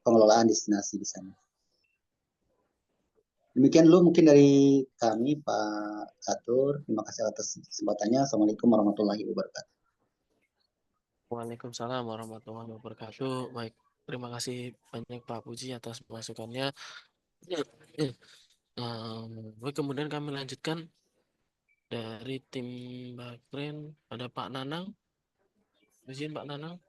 pengelolaan destinasi di sana. Demikian dulu mungkin dari kami Pak Catur. Terima kasih atas kesempatannya. Assalamualaikum warahmatullahi wabarakatuh. Waalaikumsalam warahmatullahi wabarakatuh. Baik, terima kasih banyak Pak Puji atas masukannya. Baik, kemudian kami lanjutkan dari tim Bakren, ada Pak Nanang. Izin Pak Nanang.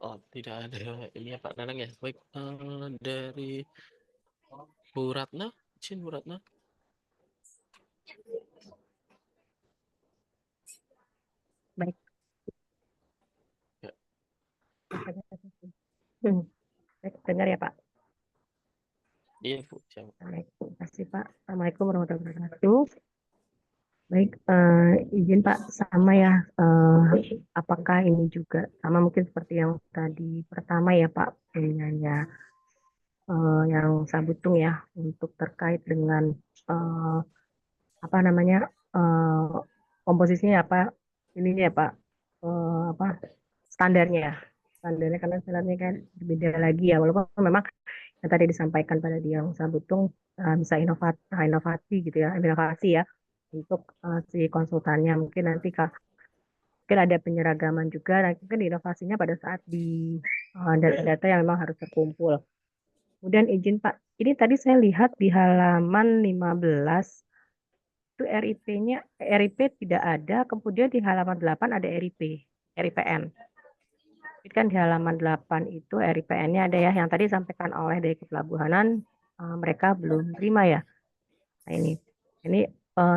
Oh, tidak ada ini ya Pak Nanang ya. Baik, dari Bu Ratna, izin Bu Ratna. Baik. Ya. Baik, dengar ya Pak. Iya Bu. Baik, terima kasih Pak. Assalamualaikum warahmatullahi wabarakatuh. Baik, izin Pak, sama ya. Apakah ini juga sama mungkin seperti yang tadi pertama ya Pak, penanya yang Sabutung ya, untuk terkait dengan apa namanya komposisinya apa ininya ya Pak, apa standarnya ya. standarnya karena standarnya kan berbeda lagi ya, walaupun memang yang tadi disampaikan pada dia Sabutung bisa inovasi gitu ya, inovasi ya untuk si konsultannya. Mungkin nanti mungkin ada penyeragaman juga, dan mungkin inovasinya pada saat di data-data yang memang harus terkumpul. Kemudian izin Pak, ini tadi saya lihat di halaman 15 itu RIP tidak ada, kemudian di halaman 8 ada RIPN. Jadi kan di halaman 8 itu RIPN-nya ada ya, yang tadi disampaikan oleh dari Kepelabuhanan, mereka belum terima ya. Nah ini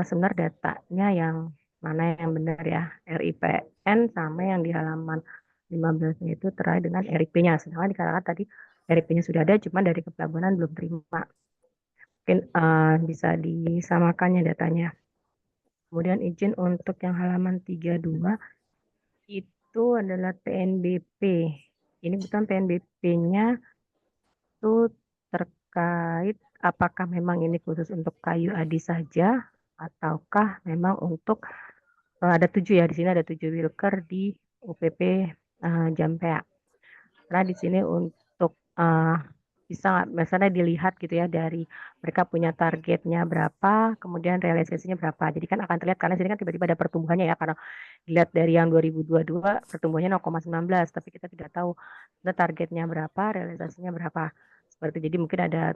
sebenarnya datanya yang mana yang benar ya, RIPN sama yang di halaman 15 itu terkait dengan RIP-nya. Sedangkan dikatakan tadi RIP-nya sudah ada, cuma dari Kepelabuhanan belum terima. Mungkin bisa disamakannya datanya. Kemudian izin untuk yang halaman 32 itu adalah PNBP. Ini bukan PNBP-nya itu terkait apakah memang ini khusus untuk kayu adi saja ataukah memang untuk ada 7 ya, di sini ada 7 wilker di UPP Jampea. Karena di sini untuk bisa misalnya dilihat gitu ya dari mereka punya targetnya berapa, kemudian realisasinya berapa. Jadi kan akan terlihat karena sini kan tiba-tiba ada pertumbuhannya ya, karena dilihat dari yang 2022 pertumbuhannya 0,19, tapi kita tidak tahu targetnya berapa, realisasinya berapa. Seperti jadi mungkin ada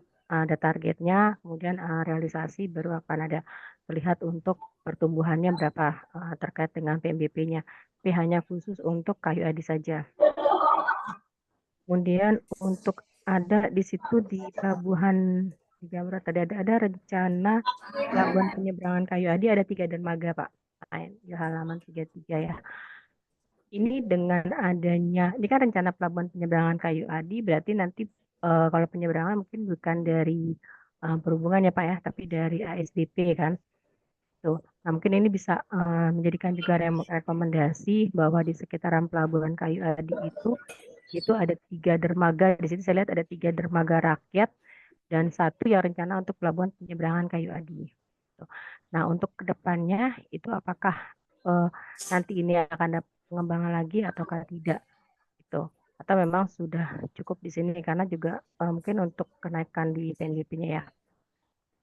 targetnya, kemudian realisasi baru akan ada terlihat untuk pertumbuhannya berapa terkait dengan PMBP-nya. Tapi hanya khusus untuk kayu adi saja. Kemudian untuk ada di situ di pelabuhan di Jamrut tadi ada rencana pelabuhan penyeberangan kayu adi ada 3 dermaga Pak. Nah, di halaman 33 ya. Ini dengan adanya, ini kan rencana pelabuhan penyeberangan kayu adi berarti nanti kalau penyeberangan mungkin bukan dari perhubungan ya Pak ya, tapi dari ASDP kan. Tuh. Nah, mungkin ini bisa menjadikan juga rekomendasi bahwa di sekitaran pelabuhan kayu adi itu ada 3 dermaga. Di sini saya lihat ada 3 dermaga rakyat dan 1 yang rencana untuk pelabuhan penyeberangan kayu adi. Nah, untuk kedepannya itu apakah nanti ini akan ada pengembangan lagi ataukah tidak? Gitu. Atau memang sudah cukup di sini karena juga mungkin untuk kenaikan di PNBP-nya ya.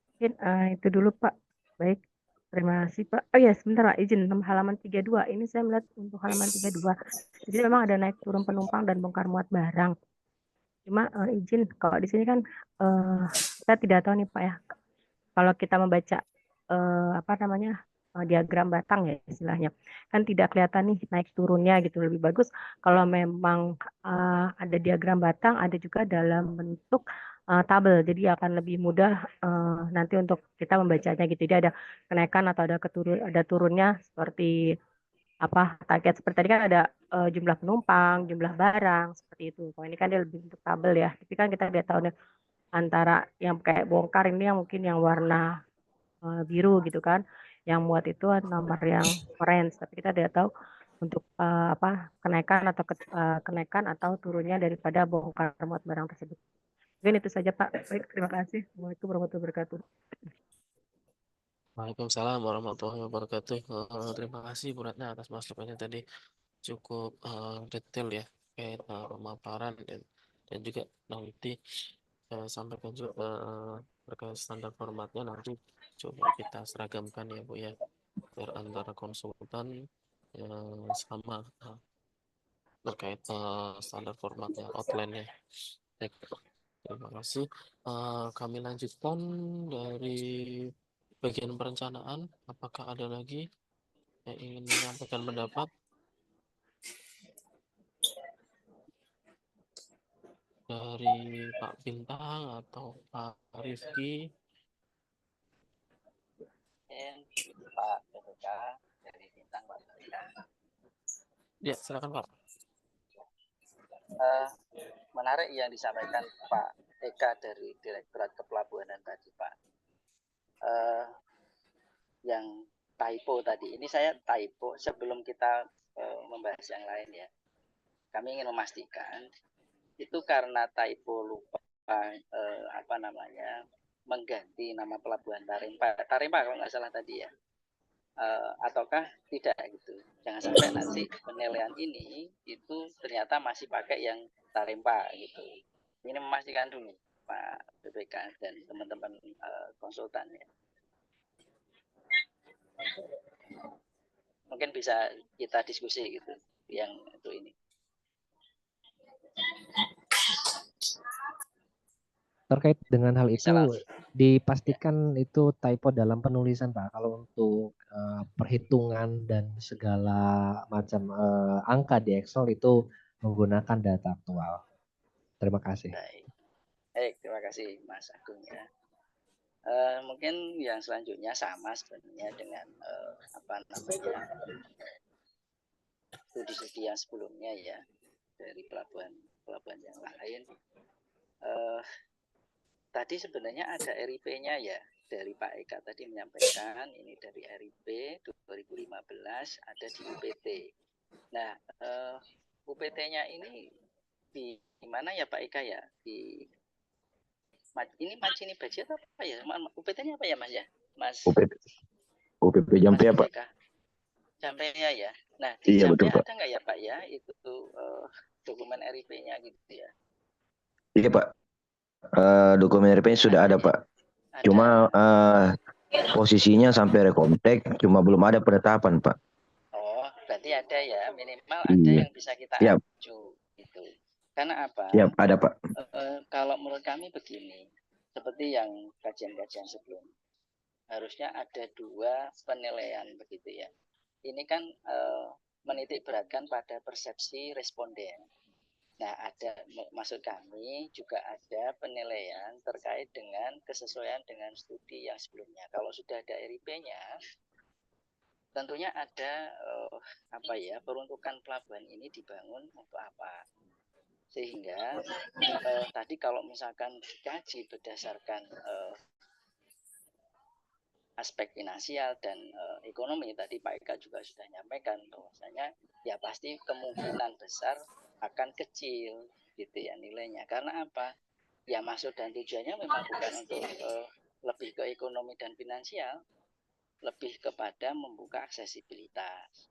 Mungkin itu dulu Pak. Baik. Terima kasih Pak. Oh ya sebentar Pak, izin halaman 32. Ini saya melihat untuk halaman 32. Jadi memang ada naik turun penumpang dan bongkar muat barang. Cuma izin kalau di sini kan kita tidak tahu nih Pak ya. Kalau kita membaca apa namanya diagram batang ya istilahnya, kan tidak kelihatan nih naik turunnya gitu. Lebih bagus kalau memang ada diagram batang, ada juga dalam bentuk tabel, jadi akan lebih mudah nanti untuk kita membacanya gitu. Jadi ada kenaikan atau ada turunnya seperti apa target seperti tadi kan ada jumlah penumpang, jumlah barang seperti itu. Kalau ini kan dia lebih bentuk tabel ya. Tapi kan kita lihat tahu nih antara yang kayak bongkar ini yang mungkin yang warna biru gitu kan, yang muat itu nomor yang orange. Tapi kita tidak tahu untuk apa kenaikan atau turunnya daripada bongkar muat barang tersebut. Mungkin itu saja Pak. Baik, terima kasih. Assalamualaikum warahmatullahi wabarakatuh. Waalaikumsalam warahmatullahi wabarakatuh. Terima kasih Bu Ratna atas masukannya tadi, cukup detail ya kayak pemaparan dan juga nanti sampaikan juga terkait standar formatnya, nanti coba kita seragamkan ya Bu ya, biar antara konsultan sama terkait standar formatnya, outline-nya. Baik, terima kasih. Kami lanjutkan dari bagian perencanaan. Apakah ada lagi yang ingin menyampaikan pendapat dari Pak Bintang atau Pak Rifki? Pak PPK dari Bintang Pak PPK. Ya, silakan Pak. Menarik yang disampaikan Pak Eka dari Direktorat Kepelabuhanan tadi Pak. Yang typo tadi, ini saya typo sebelum kita membahas yang lain ya. Kami ingin memastikan itu karena typo lupa mengganti nama pelabuhan Tarimpa kalau nggak salah tadi ya. ataukah tidak gitu. Jangan sampai nanti penilaian ini itu ternyata masih pakai yang Tarempa gitu. Ini memastikan dulu Pak BPK dan teman-teman konsultan ya. Mungkin bisa kita diskusi gitu yang itu ini. Terkait dengan hal itu, Salah. dipastikan itu typo dalam penulisan, Pak. Kalau untuk perhitungan dan segala macam angka di Excel itu menggunakan data aktual. Terima kasih. Baik, terima kasih Mas Agung ya. Mungkin yang selanjutnya sama sebenarnya dengan apa namanya studi-studi yang sebelumnya ya dari pelabuhan yang lain. Tadi sebenarnya ada RIP-nya ya dari Pak Eka tadi menyampaikan ini dari RIP 2015 ada di UPT. Nah UPT-nya ini di mana ya Pak Eka ya di ini Macini Baji atau apa ya? UPT-nya apa ya Mas ya? Mas UPT Jampe Mas apa? Jampenya ya. Nah, di Iya Jampe betul Pak. ada nggak ya Pak ya itu dokumen RIP-nya gitu ya? Iya Pak. Dokumen RP sudah ada Pak. Cuma posisinya sampai rekomtek, cuma belum ada penetapan Pak. Oh, berarti ada ya, minimal ada yang bisa kita acu gitu. Karena apa? Siap, ada Pak. Kalau menurut kami begini, seperti yang kajian-kajian sebelumnya, harusnya ada 2 penilaian begitu ya. Ini kan menitik beratkan pada persepsi responden. Nah, maksud kami juga ada penilaian terkait dengan kesesuaian dengan studi yang sebelumnya. Kalau sudah ada RIP-nya, tentunya ada peruntukan pelabuhan ini dibangun untuk apa? Sehingga tadi kalau misalkan dikaji berdasarkan aspek finansial dan ekonomi, tadi Pak Eka juga sudah nyampaikan bahwasanya ya pasti kemungkinan besar akan kecil gitu ya nilainya. Karena apa? Ya maksud dan tujuannya memang bukan untuk lebih ke ekonomi dan finansial, lebih kepada membuka aksesibilitas.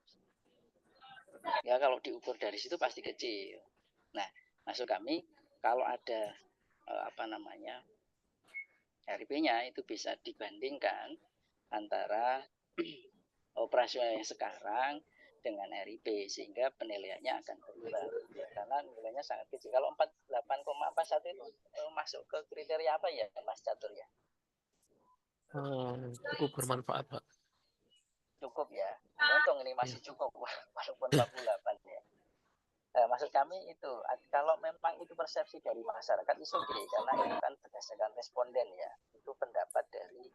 Ya kalau diukur dari situ pasti kecil. Nah, maksud kami kalau ada RIP-nya itu bisa dibandingkan antara operasional yang sekarang dengan RIP sehingga penilaiannya akan berubah karena nilainya sangat kecil. Kalau 48,41 itu masuk ke kriteria apa ya Mas Catur ya? Cukup bermanfaat Pak. Cukup ya. Untung ini masih cukup walaupun 48 ya. Maksud kami itu kalau memang itu persepsi dari masyarakat itu oke karena itu kan berdasarkan responden ya. Itu pendapat dari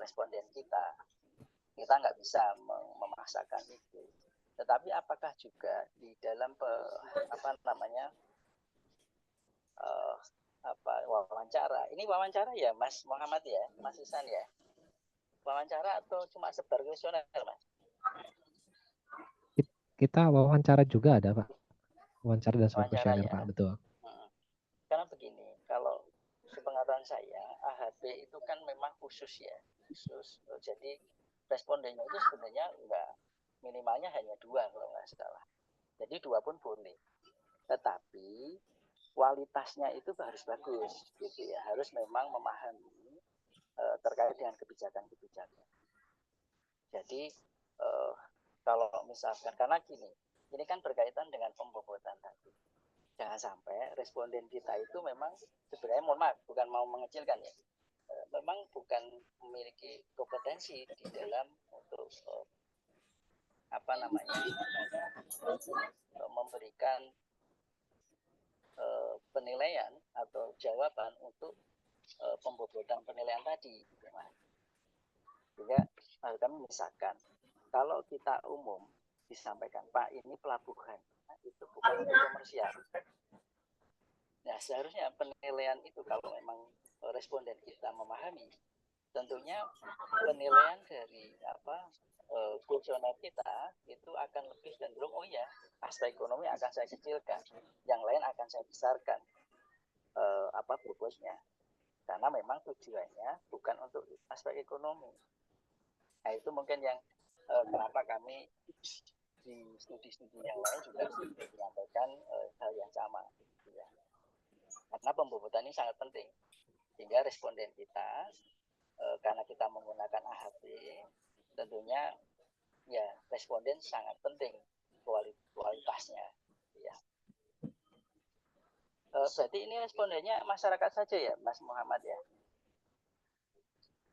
responden kita. Kita nggak bisa memaksakan itu. Tetapi apakah juga di dalam wawancara, ini wawancara ya Mas Muhammad ya, Mas Isan ya, wawancara atau cuma sebar kuesioner Mas? Kita wawancara juga ada Pak, wawancara dan sebuah kuesioner Ya? Pak, betul. Karena begini, kalau sepengetahuan saya AHP itu kan memang khusus ya, jadi respondennya itu sebenarnya enggak, minimalnya hanya 2 kalau nggak salah. Jadi 2 pun boleh. Tetapi kualitasnya itu harus bagus gitu ya. Harus memang memahami terkait dengan kebijakan-kebijakan. Jadi kalau misalkan karena gini, ini kan berkaitan dengan pembobotan tadi. Jangan sampai responden kita itu memang sebenarnya mohon maaf, bukan mau mengecilkan ya. Memang bukan memiliki kompetensi di dalam untuk memberikan penilaian atau jawaban untuk pembobotan penilaian tadi. Sehingga kami misalkan kalau kita umum disampaikan Pak ini pelabuhan itu bukan untuk komersial. Nah seharusnya penilaian itu kalau memang responden kita memahami, tentunya penilaian dari kuesioner kita itu akan lebih cenderung oh ya aspek ekonomi akan saya kecilkan, yang lain akan saya besarkan bobotnya, karena memang tujuannya bukan untuk aspek ekonomi. Nah itu mungkin yang kenapa kami di studi-studi yang lain juga menyampaikan hal yang sama, gitu ya. Karena pembobotan ini sangat penting, sehingga responden kita karena kita menggunakan AHP, tentunya ya responden sangat penting kualitasnya, ya. Berarti ini respondennya masyarakat saja ya, Mas Muhammad ya?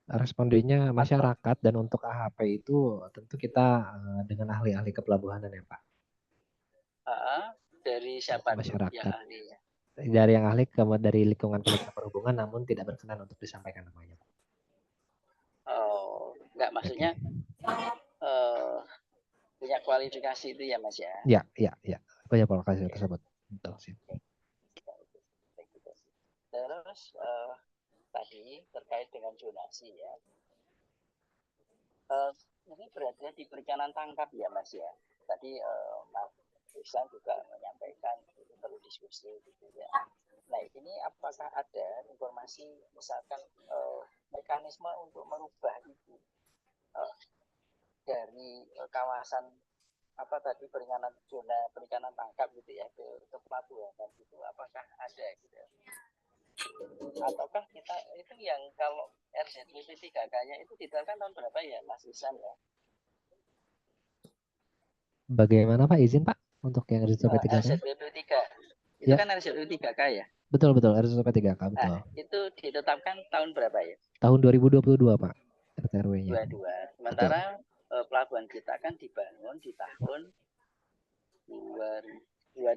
Respondennya masyarakat, dan untuk AHP itu tentu kita dengan ahli-ahli kepelabuhanan ya Pak. Dari siapa tuh yang Masyarakat. ahlinya? Dari yang ahli dari lingkungan Kementerian Perhubungan, namun tidak berkenan untuk disampaikan namanya. Oh, enggak, maksudnya punya kualifikasi itu ya Mas ya? Ya. Punya kualifikasi tersebut. Betul sih. Terus tadi terkait dengan zonasi ya. Ini berada di perikanan tangkap ya Mas ya. Tadi Mas Ihsan juga menyampaikan itu perlu diskusi gitu ya. Nah ini apakah ada informasi misalkan mekanisme untuk merubah itu dari kawasan apa tadi perikanan zona perikanan tangkap gitu ya ke pelabuhan gitu, apakah ada gitu? Ataukah kita itu yang kalau RZWP 3K-nya itu diterapkan tahun berapa ya Mas Ihsan ya? Bagaimana Pak, izin Pak untuk yang RZWP 3K? RZWP 3 itu ya. kan RZWP 3K ya? Betul RZWP 3K betul. Nah, itu ditetapkan tahun berapa ya? Tahun 2022 Pak, RT/RW-nya. 22. Sementara pelabuhan kita kan dibangun di tahun 2000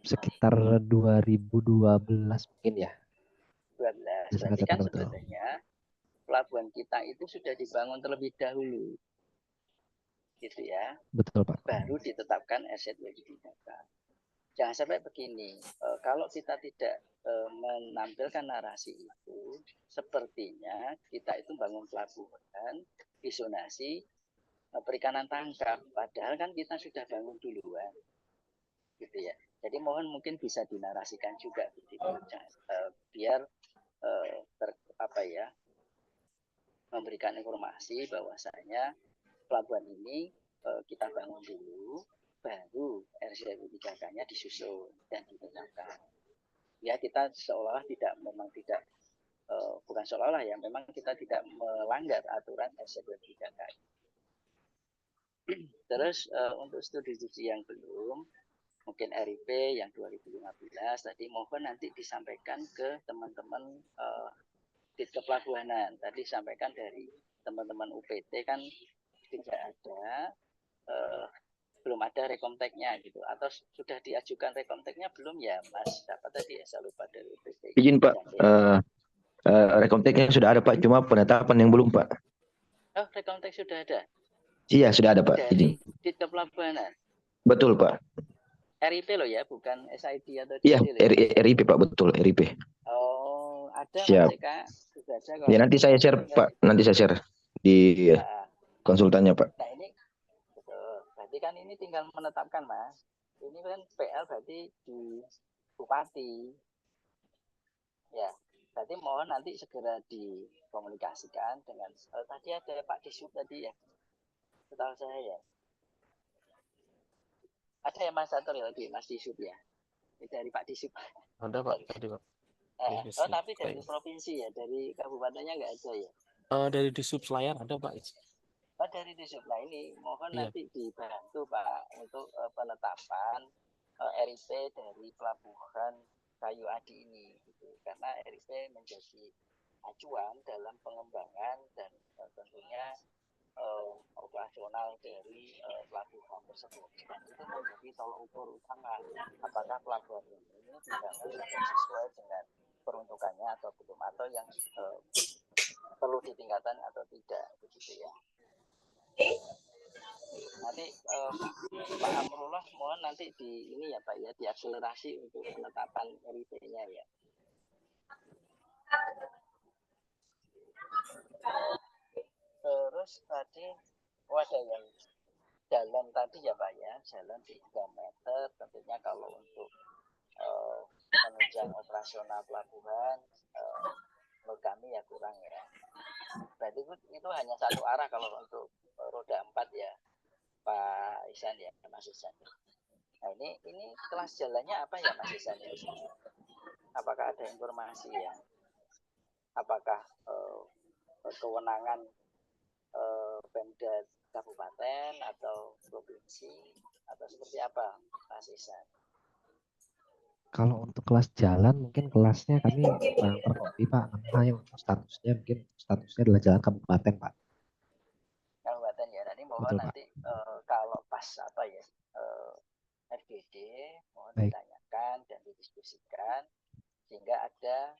sekitar 2012 mungkin ya. 12. Berarti kan sebenarnya pelabuhan kita itu sudah dibangun terlebih dahulu. Gitu ya. Betul Pak. Baru ditetapkan RZWP 3K. Jangan sampai begini, kalau kita tidak menampilkan narasi itu, sepertinya kita itu bangun pelabuhan di zonasi perikanan tangkap, padahal kan kita sudah bangun duluan, gitu ya. Jadi mohon mungkin bisa dinarasikan juga, gitu, biar memberikan informasi bahwasanya pelabuhan ini kita bangun dulu, baru RZWP 3K-nya disusun dan ditetapkan. Ya kita seolah-olah bukan seolah-olah ya, memang kita tidak melanggar aturan RZWP 3K. Terus untuk studi-studi yang belum, mungkin RIP yang 2015 tadi mohon nanti disampaikan ke teman-teman di kepelabuhanan. Tadi sampaikan dari teman-teman UPT kan tidak ada, belum ada rekomteknya gitu, atau sudah diajukan rekomteknya belum ya Mas? Apa tadi ya, saya lupa dari UPT. Izin Pak, rekomteknya sudah ada Pak, cuma penetapan yang belum Pak. Oh, rekomtek sudah ada? Iya sudah ada Pak. Dari di kepelabuhanan? Betul Pak. RIP loh ya, bukan SID atau Iya, RIP Pak, betul RIP. Oh, ada Siap. Mas Eka? Sudah ada. Ya nanti saya share Pak, nanti saya share di konsultannya Pak. Nah ini, betul. Berarti kan ini tinggal menetapkan Mas. Ini kan PL berarti di Bupati. Ya, berarti mohon nanti segera dikomunikasikan dengan, tadi ada Pak Disub tadi ya, setahu saya ya. Ada ya Mas Sator ya lagi, Mas Disub ya? Dari Pak Disub. Ada Pak, tadi Pak. Tapi dari provinsi ya, dari kabupatennya nggak ada ya? Dari Disub Selayar ada Pak. Dari Disub. Nah ini mohon nanti dibantu Pak untuk penetapan RIP dari pelabuhan Kayu Adi ini, gitu. Karena RIP menjadi acuan dalam pengembangan dan tentunya operasional dari pelabuhan tersebut. Dan itu menjadi tolak ukur utama apakah pelabuhan ini dibangun sesuai dengan peruntukannya atau belum, atau yang perlu ditingkatkan atau tidak, begitu ya. Nanti Pak Amrullah mohon nanti ini ya Pak ya, diakselerasi untuk penetapan RIP-nya ya. Terus tadi ada yang jalan tadi ya Pak ya, jalan 3 meter, tentunya kalau untuk menunjang operasional pelabuhan menurut kami ya kurang ya. Berarti itu hanya satu arah kalau untuk roda 4 ya, Pak Ihsan ya, Mas Ihsan. Nah ini kelas jalannya apa ya Mas Ihsan? Apakah ada informasi ya? Apakah kewenangan Pemda kabupaten atau provinsi atau seperti apa Mas Ihsan? Kalau untuk kelas jalan mungkin kelasnya kami kurang terkopi Pak. Hanya untuk statusnya mungkin statusnya adalah jalan kabupaten Pak. Kabupaten ya. Nanti mohon Betul Pak. nanti kalau pas apa ya FGD mohon Baik. ditanyakan dan didiskusikan sehingga ada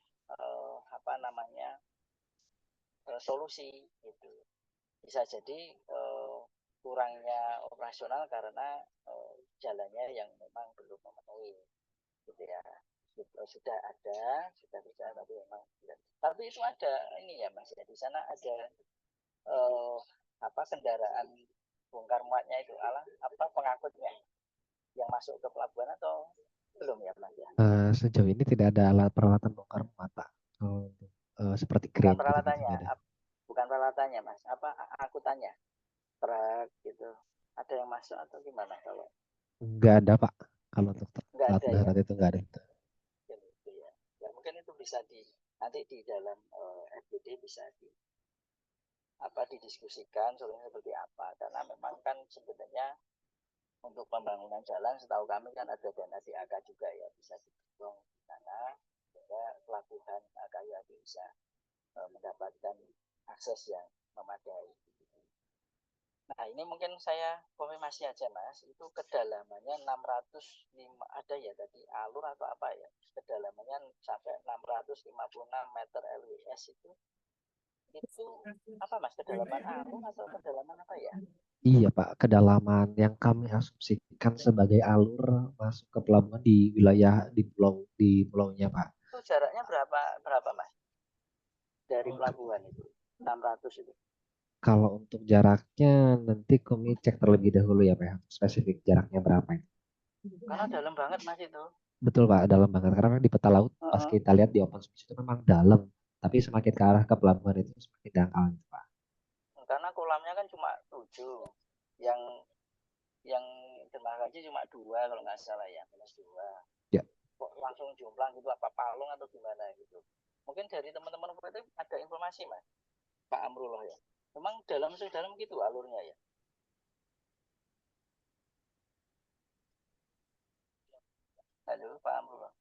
apa namanya solusi gitu. Bisa jadi kurangnya operasional karena jalannya yang memang belum memenuhi gitu ya. Sudah ada, sudah bisa tapi memang tidak. Tapi itu ada ini ya Mas ya, di sana ada apa kendaraan bongkar muatnya itu apa pengangkutnya yang masuk ke pelabuhan atau belum ya Mas ya? Sejauh ini tidak ada alat peralatan bongkar muat Pak. Seperti Bukan crane gitu peralatannya, ada. bukan peralatannya Mas, apa angkutannya, truk gitu. Ada yang masuk atau gimana kalau? Enggak ada Pak. Kalau untuk Nggak alat ada ya. darat itu enggak ada. Gitu ya. Ya mungkin itu bisa nanti di dalam FGD bisa didiskusikan solusinya seperti apa karena memang kan sebenarnya untuk pembangunan jalan setahu kami kan ada dana DAK juga ya bisa didorong di sana sehingga pelabuhan kayu api bisa mendapatkan akses yang memadai. Nah ini mungkin saya konfirmasi aja Mas, itu kedalamannya 605 ada ya tadi alur atau apa ya, kedalamannya sampai 656 meter LWS itu apa Mas, kedalaman alur atau kedalaman apa ya? Iya Pak, kedalaman yang kami asumsikan sebagai alur masuk ke pelabuhan di wilayah di pulaunya Pak. Itu jaraknya berapa Mas? Dari pelabuhan itu 600 itu. Kalau untuk jaraknya nanti kami cek terlebih dahulu ya Pak ya, spesifik jaraknya berapa ya. Karena dalam banget Mas itu. Betul Pak, dalam banget karena di peta laut pas kita lihat di open space itu memang dalam, tapi semakin ke arah ke pelabuhan itu semakin dangkal Pak. Karena kolamnya kan cuma 7, yang dermaga haji cuma 2 kalau nggak salah ya, minus 2. Ya. Kok langsung jomplang gitu apa palung atau gimana gitu. Mungkin dari teman-teman itu ada informasi Mas, Pak Amrullah ya. Memang dalam gitu alurnya ya. Halo Pak Amrullah.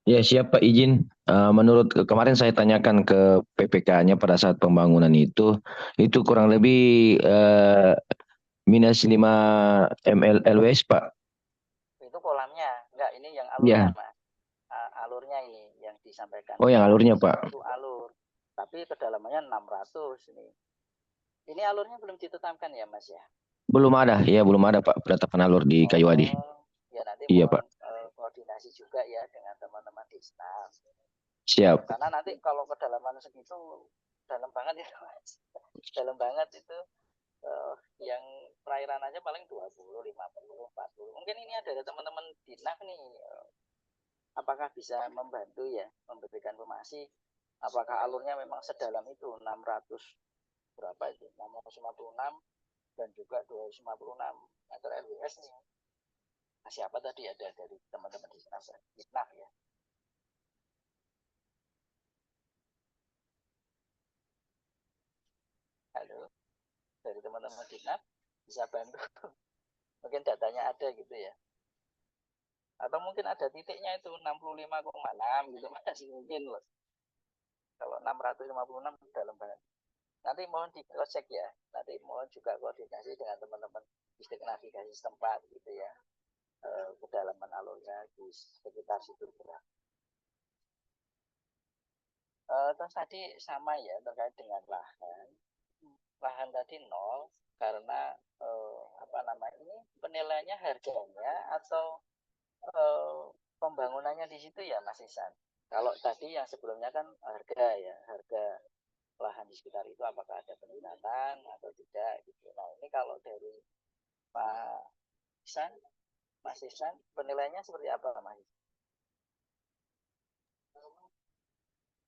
Ya siap Pak, izin. Menurut kemarin saya tanyakan ke PPK-nya pada saat pembangunan itu kurang lebih minus 5 mLWS Pak. Itu kolamnya, enggak ini yang alurnya Ya. Mas. Alurnya ini yang disampaikan. Oh yang alurnya Pak. Itu alur. Tapi kedalamannya 600 ini. Ini alurnya belum ditetapkan ya Mas ya? Belum ada Pak penetapan alur di Kayuadi. Ya nanti Iya mohon Pak. koordinasi juga ya dengan teman-teman di staff. Siap. Karena nanti kalau kedalaman segitu dalam banget ya Mas. Dalam banget itu yang perairan aja paling 20, 50, 40. Mungkin ini ada teman-teman Dinak nih. Apakah bisa membantu ya memberikan informasi apakah alurnya memang sedalam itu 600 berapa itu 656 dan juga 256 meter LWS nih. Nah, siapa tadi ada dari teman-teman di Dinak ya. Halo, dari teman-teman Dinak bisa bantu. Mungkin datanya ada gitu ya. Atau mungkin ada titiknya itu 65,6 gitu Mas, mungkin loh. Kalau 656 dalam banget. Nanti mohon di cross check ya. Nanti mohon juga koordinasi dengan teman-teman distrik navigasi setempat gitu ya. Kedalaman alurnya di sekitar situ berapa. Terus tadi sama ya terkait dengan lahan. Lahan tadi 0 karena apa namanya ini penilaiannya harganya atau pembangunannya di situ ya Mas Ihsan. Kalau tadi yang sebelumnya kan harga ya, harga lahan di sekitar itu apakah ada peminatan atau tidak gitu. Nah ini kalau dari Pak Ihsan, Mas Ihsan penilaiannya seperti apa Mas?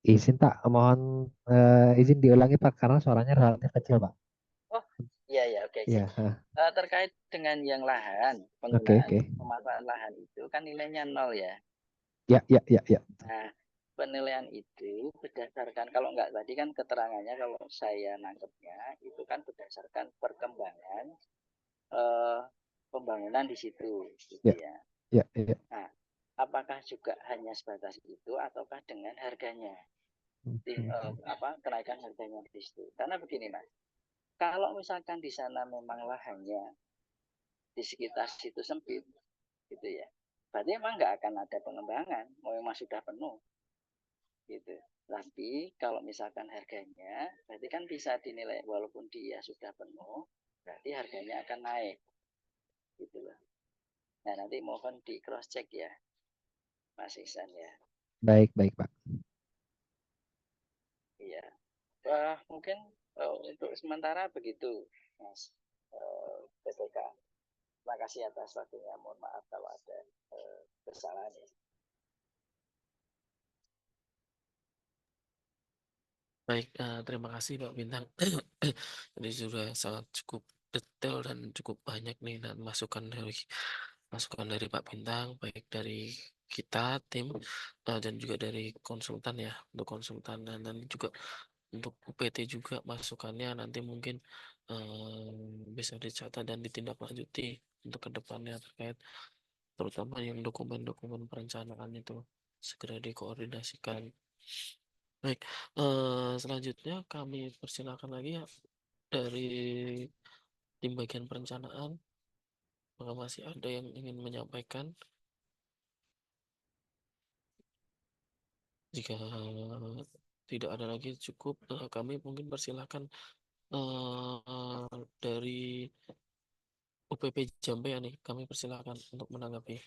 Izin Pak, mohon izin diulangi Pak karena suaranya relatif kecil Pak. Oh, iya ya, oke. Iya, Terkait dengan yang lahan, oke penggunaan oke. pemanfaatan lahan itu kan nilainya 0 ya. Ya ya ya ya. Nah, penilaian itu berdasarkan, kalau enggak tadi kan keterangannya kalau saya nangkepnya itu kan berdasarkan perkembangan pembangunan di situ, gitu Ya ya. ya ya. Nah, apakah juga hanya sebatas itu ataukah dengan harganya? Kenaikan harganya di situ. Karena begini Mas, kalau misalkan di sana memang lahannya di sekitar situ sempit, gitu ya, berarti memang nggak akan ada pengembangan, memang sudah penuh, gitu. Tapi kalau misalkan harganya, berarti kan bisa dinilai walaupun dia sudah penuh, berarti harganya akan naik, gitu loh. Nah nanti mohon di cross check ya, Mas Ihsan ya. Baik baik Pak. Iya. Mungkin untuk sementara begitu, Mas PPK. Terima kasih atas waktunya. Mohon maaf kalau ada kesalahan ya. Baik, terima kasih Pak Bintang. Ini sudah sangat cukup detail dan cukup banyak nih dan masukan dari Pak Bintang, baik dari kita tim dan juga dari konsultan ya, untuk konsultan dan juga untuk UPT juga masukannya nanti mungkin bisa dicatat dan ditindaklanjuti untuk kedepannya terkait terutama yang dokumen-dokumen perencanaan itu segera dikoordinasikan. Baik, selanjutnya kami persilakan lagi ya dari tim bagian perencanaan. Apakah masih ada yang ingin menyampaikan? Jika tidak ada lagi cukup, kami mungkin persilakan dari UPP Jambe ya nih, kami persilakan untuk menanggapi.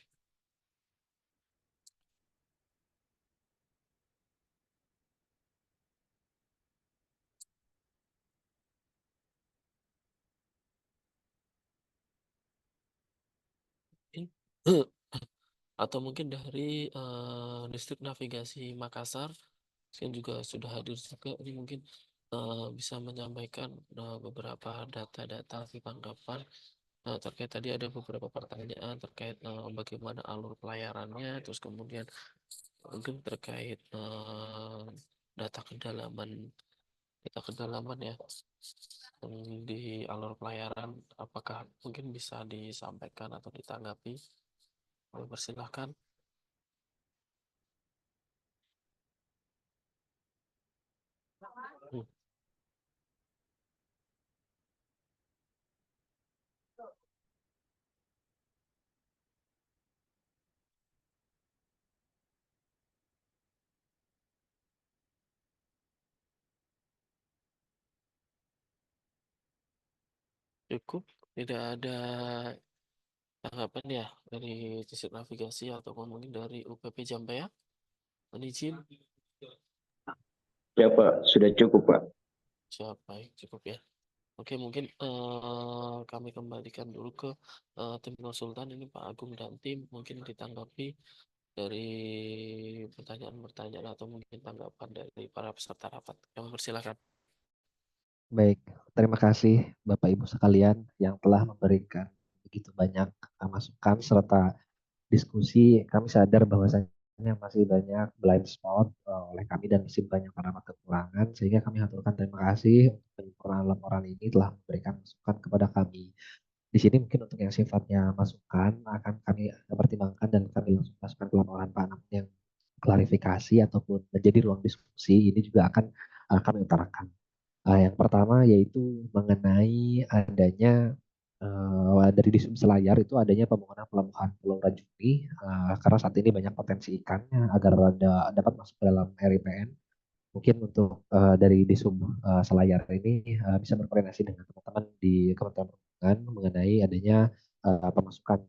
Atau mungkin dari Distrik Navigasi Makassar yang juga sudah hadir juga ini mungkin bisa menyampaikan beberapa data-data tanggapan terkait tadi ada beberapa pertanyaan terkait bagaimana alur pelayarannya, terus kemudian mungkin terkait data kedalaman ya di alur pelayaran, apakah mungkin bisa disampaikan atau ditanggapi? Persilahkan. Cukup, tidak ada tanggapan ya dari Distrik Navigasi ataupun mungkin dari UPP Jambe ya? Mohon izin. Ya Pak, sudah cukup Pak. Siap, baik, cukup ya. Oke, mungkin kami kembalikan dulu ke tim konsultan ini Pak Agung dan tim mungkin ditanggapi dari pertanyaan-pertanyaan atau mungkin tanggapan dari para peserta rapat. Kami persilakan. Baik, terima kasih Bapak Ibu sekalian yang telah memberikan begitu banyak masukan serta diskusi. Kami sadar bahwasanya masih banyak blind spot oleh kami dan masih banyak para kekurangan, sehingga kami haturkan terima kasih untuk penyempurnaan laporan ini telah memberikan masukan kepada kami. Di sini mungkin untuk yang sifatnya masukan akan kami pertimbangkan dan kami langsung masukkan ke laporan Pak. Namun yang klarifikasi ataupun menjadi ruang diskusi ini juga akan kami utarakan. Yang pertama yaitu mengenai adanya dari di Selayar itu adanya pembangunan pelabuhan Pulau Rajuni karena saat ini banyak potensi ikannya agar dapat masuk ke dalam RIPN. Mungkin untuk dari di Selayar ini bisa berkoordinasi dengan teman-teman di Kementerian Perhubungan mengenai adanya pemasukan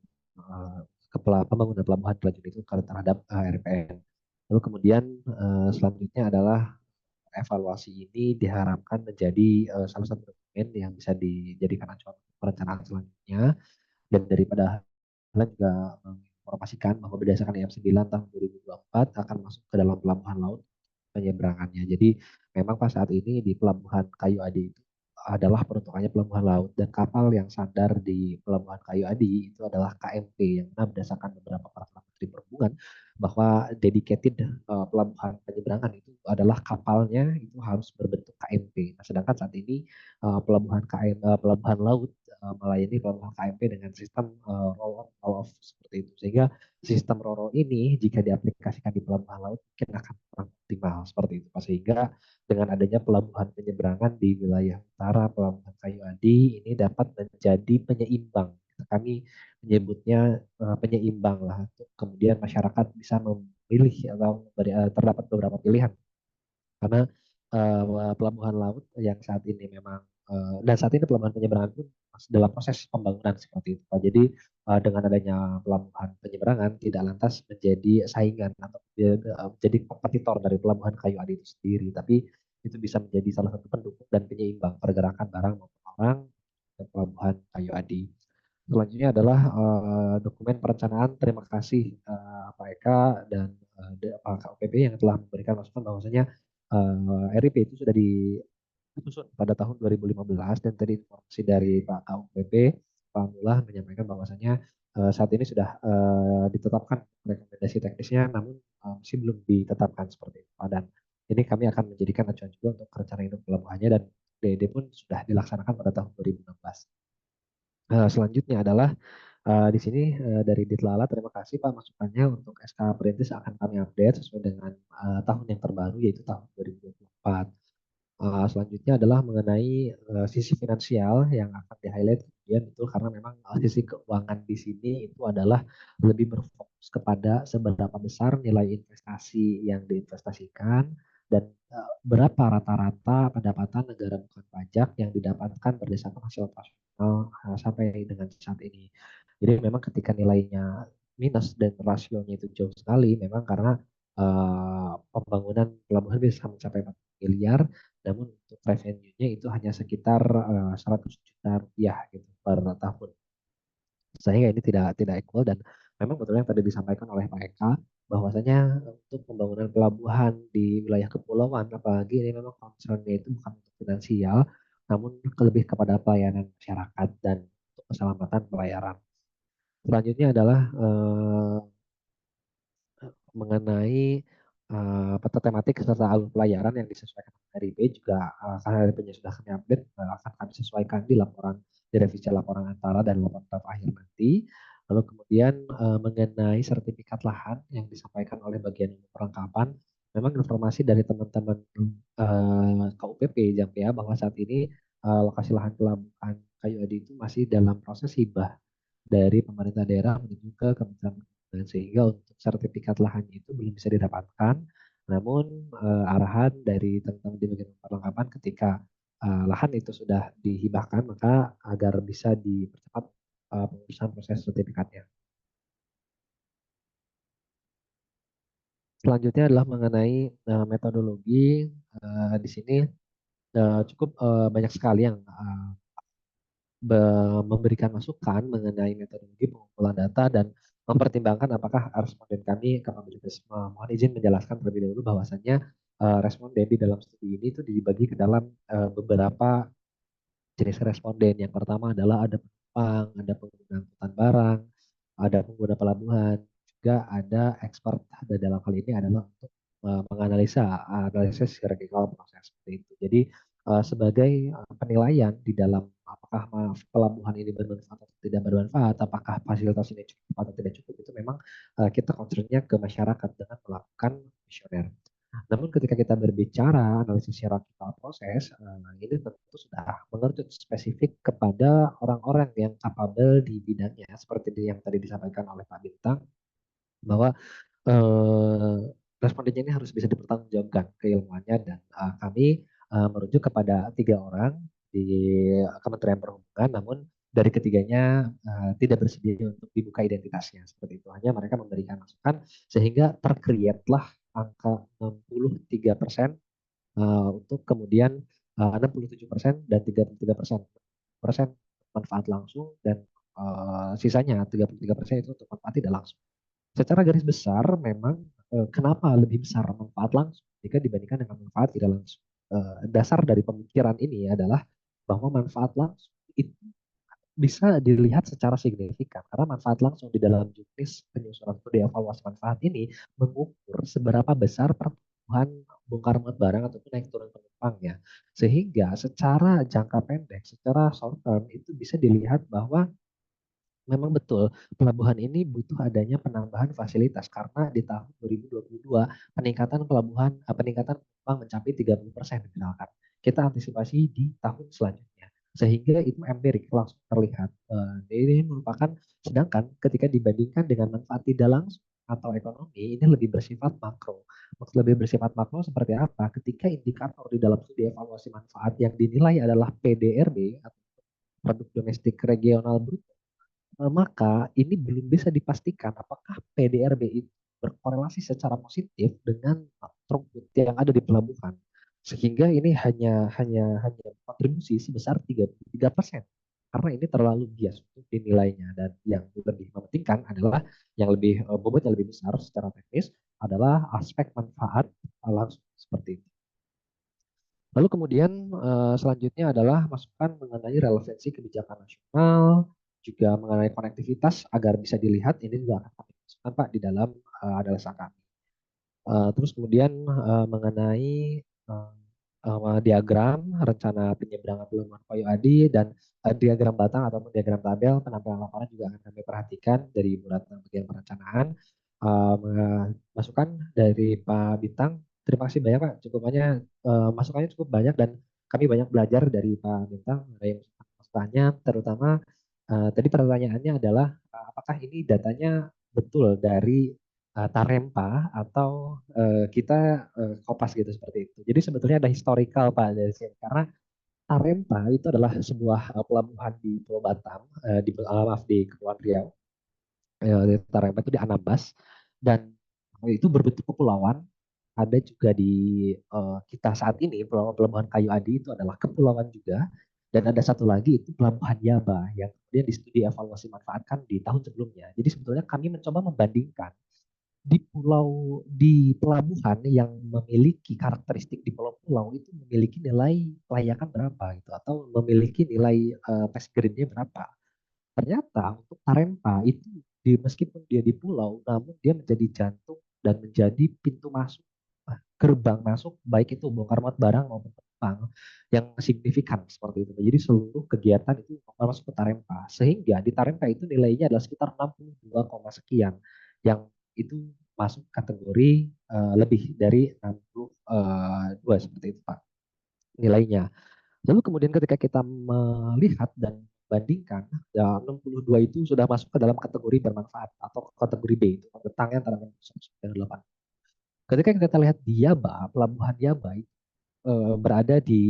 ke pembangunan pelabuhan Rajuni itu terhadap RIPN. Lalu kemudian selanjutnya adalah evaluasi ini diharapkan menjadi salah satu dokumen yang bisa dijadikan acuan perencanaan selanjutnya dan daripada hal juga menginformasikan bahwa berdasarkan IM 9 tahun 2024 akan masuk ke dalam pelabuhan laut penyeberangannya. Jadi memang pas saat ini di Pelabuhan Kayu Adi itu adalah peruntukannya pelabuhan laut, dan kapal yang sandar di Pelabuhan Kayu Adi itu adalah KMP, yang mana berdasarkan beberapa peraturan Menteri Perhubungan bahwa dedicated pelabuhan penyeberangan itu adalah kapalnya itu harus berbentuk KMP. Nah, sedangkan saat ini pelabuhan laut melayani pelabuhan KMP dengan sistem roll on roll off seperti itu, sehingga sistem RORO ini jika diaplikasikan di pelabuhan laut mungkin akan kurang optimal seperti itu, Pak. Sehingga dengan adanya pelabuhan penyeberangan di wilayah utara Pelabuhan Kayu Adi ini dapat menjadi penyeimbang. Kami menyebutnya penyeimbang lah. Kemudian masyarakat bisa memilih atau terdapat beberapa pilihan, karena pelabuhan laut yang saat ini memang dan saat ini pelabuhan penyeberangan pun masih dalam proses pembangunan seperti itu, Pak. Jadi dengan adanya pelabuhan penyeberangan tidak lantas menjadi saingan atau menjadi kompetitor dari pelabuhan Kayu Adi itu sendiri, tapi itu bisa menjadi salah satu pendukung dan penyeimbang pergerakan barang maupun orang ke pelabuhan Kayu Adi. Selanjutnya adalah dokumen perencanaan. Terima kasih Pak Eka dan Pak KUPP yang telah memberikan masukan bahwasanya RIP itu sudah disusun pada tahun 2015, dan tadi informasi dari Pak KUPP, Pak Mullah menyampaikan bahwasanya saat ini sudah ditetapkan rekomendasi teknisnya, namun masih belum ditetapkan seperti itu, Pak. Dan ini kami akan menjadikan acuan juga untuk rencana induk pelabuhannya, dan DED pun sudah dilaksanakan pada tahun 2016. Selanjutnya adalah di sini dari Ditlala, terima kasih Pak masukannya untuk SK Perintis akan kami update sesuai dengan tahun yang terbaru yaitu tahun 2024. Selanjutnya adalah mengenai sisi finansial yang akan di-highlight kemudian, betul, karena memang sisi keuangan di sini itu adalah lebih berfokus kepada seberapa besar nilai investasi yang diinvestasikan dan berapa rata-rata pendapatan negara bukan pajak yang didapatkan berdasarkan hasil operasional sampai dengan saat ini. Jadi memang ketika nilainya minus dan rasionya itu jauh sekali, memang karena pembangunan pelabuhan bisa mencapai 4 miliar, namun untuk revenue-nya itu hanya sekitar 100 juta rupiah gitu per tahun. Sehingga ini tidak equal, dan memang betul yang tadi disampaikan oleh Pak Eka bahwasanya untuk pembangunan pelabuhan di wilayah kepulauan, apalagi ini memang concern-nya itu bukan untuk finansial, namun lebih kepada pelayanan masyarakat dan untuk keselamatan pelayaran. Selanjutnya adalah mengenai peta tematik serta alur pelayaran yang disesuaikan dengan RIP juga, karena RIP-nya sudah kami update, akan kami sesuaikan di revisi laporan antara dan laporan akhir nanti. Lalu kemudian mengenai sertifikat lahan yang disampaikan oleh bagian perlengkapan, memang informasi dari teman-teman KUPP Jampea bahwa saat ini lokasi lahan pelabuhan Kayu Adi itu masih dalam proses hibah dari pemerintah daerah menuju ke Kementerian Perhubungan, sehingga untuk sertifikat lahannya itu belum bisa didapatkan. Namun arahan dari teman-teman di bagian perlengkapan ketika lahan itu sudah dihibahkan, maka agar bisa dipercepat pengurusan proses sertifikatnya. Selanjutnya adalah mengenai metodologi. Di sini cukup banyak sekali yang memberikan masukan mengenai metodologi pengumpulan data dan mempertimbangkan apakah responden kami kapabilitas. Mohon izin menjelaskan terlebih dahulu bahwasannya responden di dalam studi ini itu dibagi ke dalam beberapa jenis responden. Yang pertama adalah ada penumpang, ada pengguna angkutan barang, ada pengguna pelabuhan, juga ada expert. Dan dalam hal ini adalah untuk menganalisa analisis hierarchical proses seperti itu. Jadi sebagai penilaian di dalam apakah pelabuhan ini bermanfaat atau tidak bermanfaat, apakah fasilitas ini cukup atau tidak cukup, itu memang kita concernnya ke masyarakat dengan melakukan kuesioner. Namun ketika kita berbicara analisis hierarchical proses, ini tentu sudah mengerucut spesifik kepada orang-orang yang capable di bidangnya, seperti yang tadi disampaikan oleh Pak Bintang, bahwa respondennya ini harus bisa dipertanggungjawabkan keilmuannya, dan kami merujuk kepada 3 orang di Kementerian Perhubungan, namun dari ketiganya tidak bersedia untuk dibuka identitasnya seperti itu. Hanya mereka memberikan masukan sehingga tercreate-lah angka 63% untuk kemudian 67% dan 33% manfaat langsung, dan sisanya 33% itu untuk manfaat tidak langsung. Secara garis besar memang kenapa lebih besar manfaat langsung jika dibandingkan dengan manfaat tidak langsung. Dasar dari pemikiran ini adalah bahwa manfaat langsung itu bisa dilihat secara signifikan karena manfaat langsung di dalam juknis penyusunan studi evaluasi manfaat ini mengukur seberapa besar pertumbuhan bongkar muat barang ataupun naik turun penumpangnya, sehingga secara jangka pendek, secara short term itu bisa dilihat bahwa memang betul pelabuhan ini butuh adanya penambahan fasilitas karena di tahun 2022 peningkatan peningkatan penumpang mencapai 30% misalkan. Kita antisipasi di tahun selanjutnya sehingga itu empirik langsung terlihat. Ini merupakan sedangkan ketika dibandingkan dengan manfaat tidak langsung atau ekonomi ini lebih bersifat makro. Maksud lebih bersifat makro seperti apa? Ketika indikator di dalam studi evaluasi manfaat yang dinilai adalah PDRB atau produk domestik regional bruto, maka ini belum bisa dipastikan apakah PDRB itu berkorelasi secara positif dengan throughput yang ada di pelabuhan. Sehingga ini hanya kontribusi sebesar 33%. Karena ini terlalu bias untuk dinilainya. Dan yang lebih mementingkan adalah yang lebih bobot yang lebih besar secara teknis adalah aspek manfaat langsung seperti itu. Lalu kemudian selanjutnya adalah masukan mengenai relevansi kebijakan nasional, juga mengenai konektivitas agar bisa dilihat ini juga akan kami masukkan Pak di dalam analisa kami. Terus kemudian mengenai diagram rencana penyeberangan Pelabuhan Kayu Adi dan diagram batang ataupun diagram tabel penampilan laporan juga akan kami perhatikan dari bulat bagian perencanaan. Masukan dari Pak Bintang, terima kasih banyak Pak, cukup banyak masukannya cukup banyak dan kami banyak belajar dari Pak Bintang dari masukannya, terutama tadi pertanyaannya adalah apakah ini datanya betul dari Tarempa atau kita kopas gitu seperti itu. Jadi sebetulnya ada historical Pak dari sini karena Tarempa itu adalah sebuah pelabuhan di Pulau Batam maaf di Kepulauan Riau. Tarempa itu di Anambas dan itu berbentuk kepulauan. Ada juga di kita saat ini pelabuhan Kayu Adi itu adalah kepulauan juga. Dan ada satu lagi itu pelabuhan Yaba yang kemudian di studi evaluasi manfaatkan di tahun sebelumnya. Jadi sebetulnya kami mencoba membandingkan di pelabuhan yang memiliki karakteristik di pulau-pulau itu memiliki nilai kelayakan berapa gitu atau memiliki nilai pest grade-nya berapa. Ternyata untuk Tarempa itu meskipun dia di pulau namun dia menjadi jantung dan menjadi pintu masuk gerbang masuk baik itu bongkar muat barang maupun penumpang yang signifikan seperti itu. Jadi seluruh kegiatan itu masuk ke Tarempa sehingga di Tarempa itu nilainya adalah sekitar 62, sekian yang itu masuk kategori lebih dari 62 seperti itu Pak nilainya. Lalu kemudian ketika kita melihat dan bandingkan, ya 62 itu sudah masuk ke dalam kategori bermanfaat atau kategori B itu tentangnya antara 9 dan 8. Ketika kita lihat di Yaba, pelabuhan Yaba berada di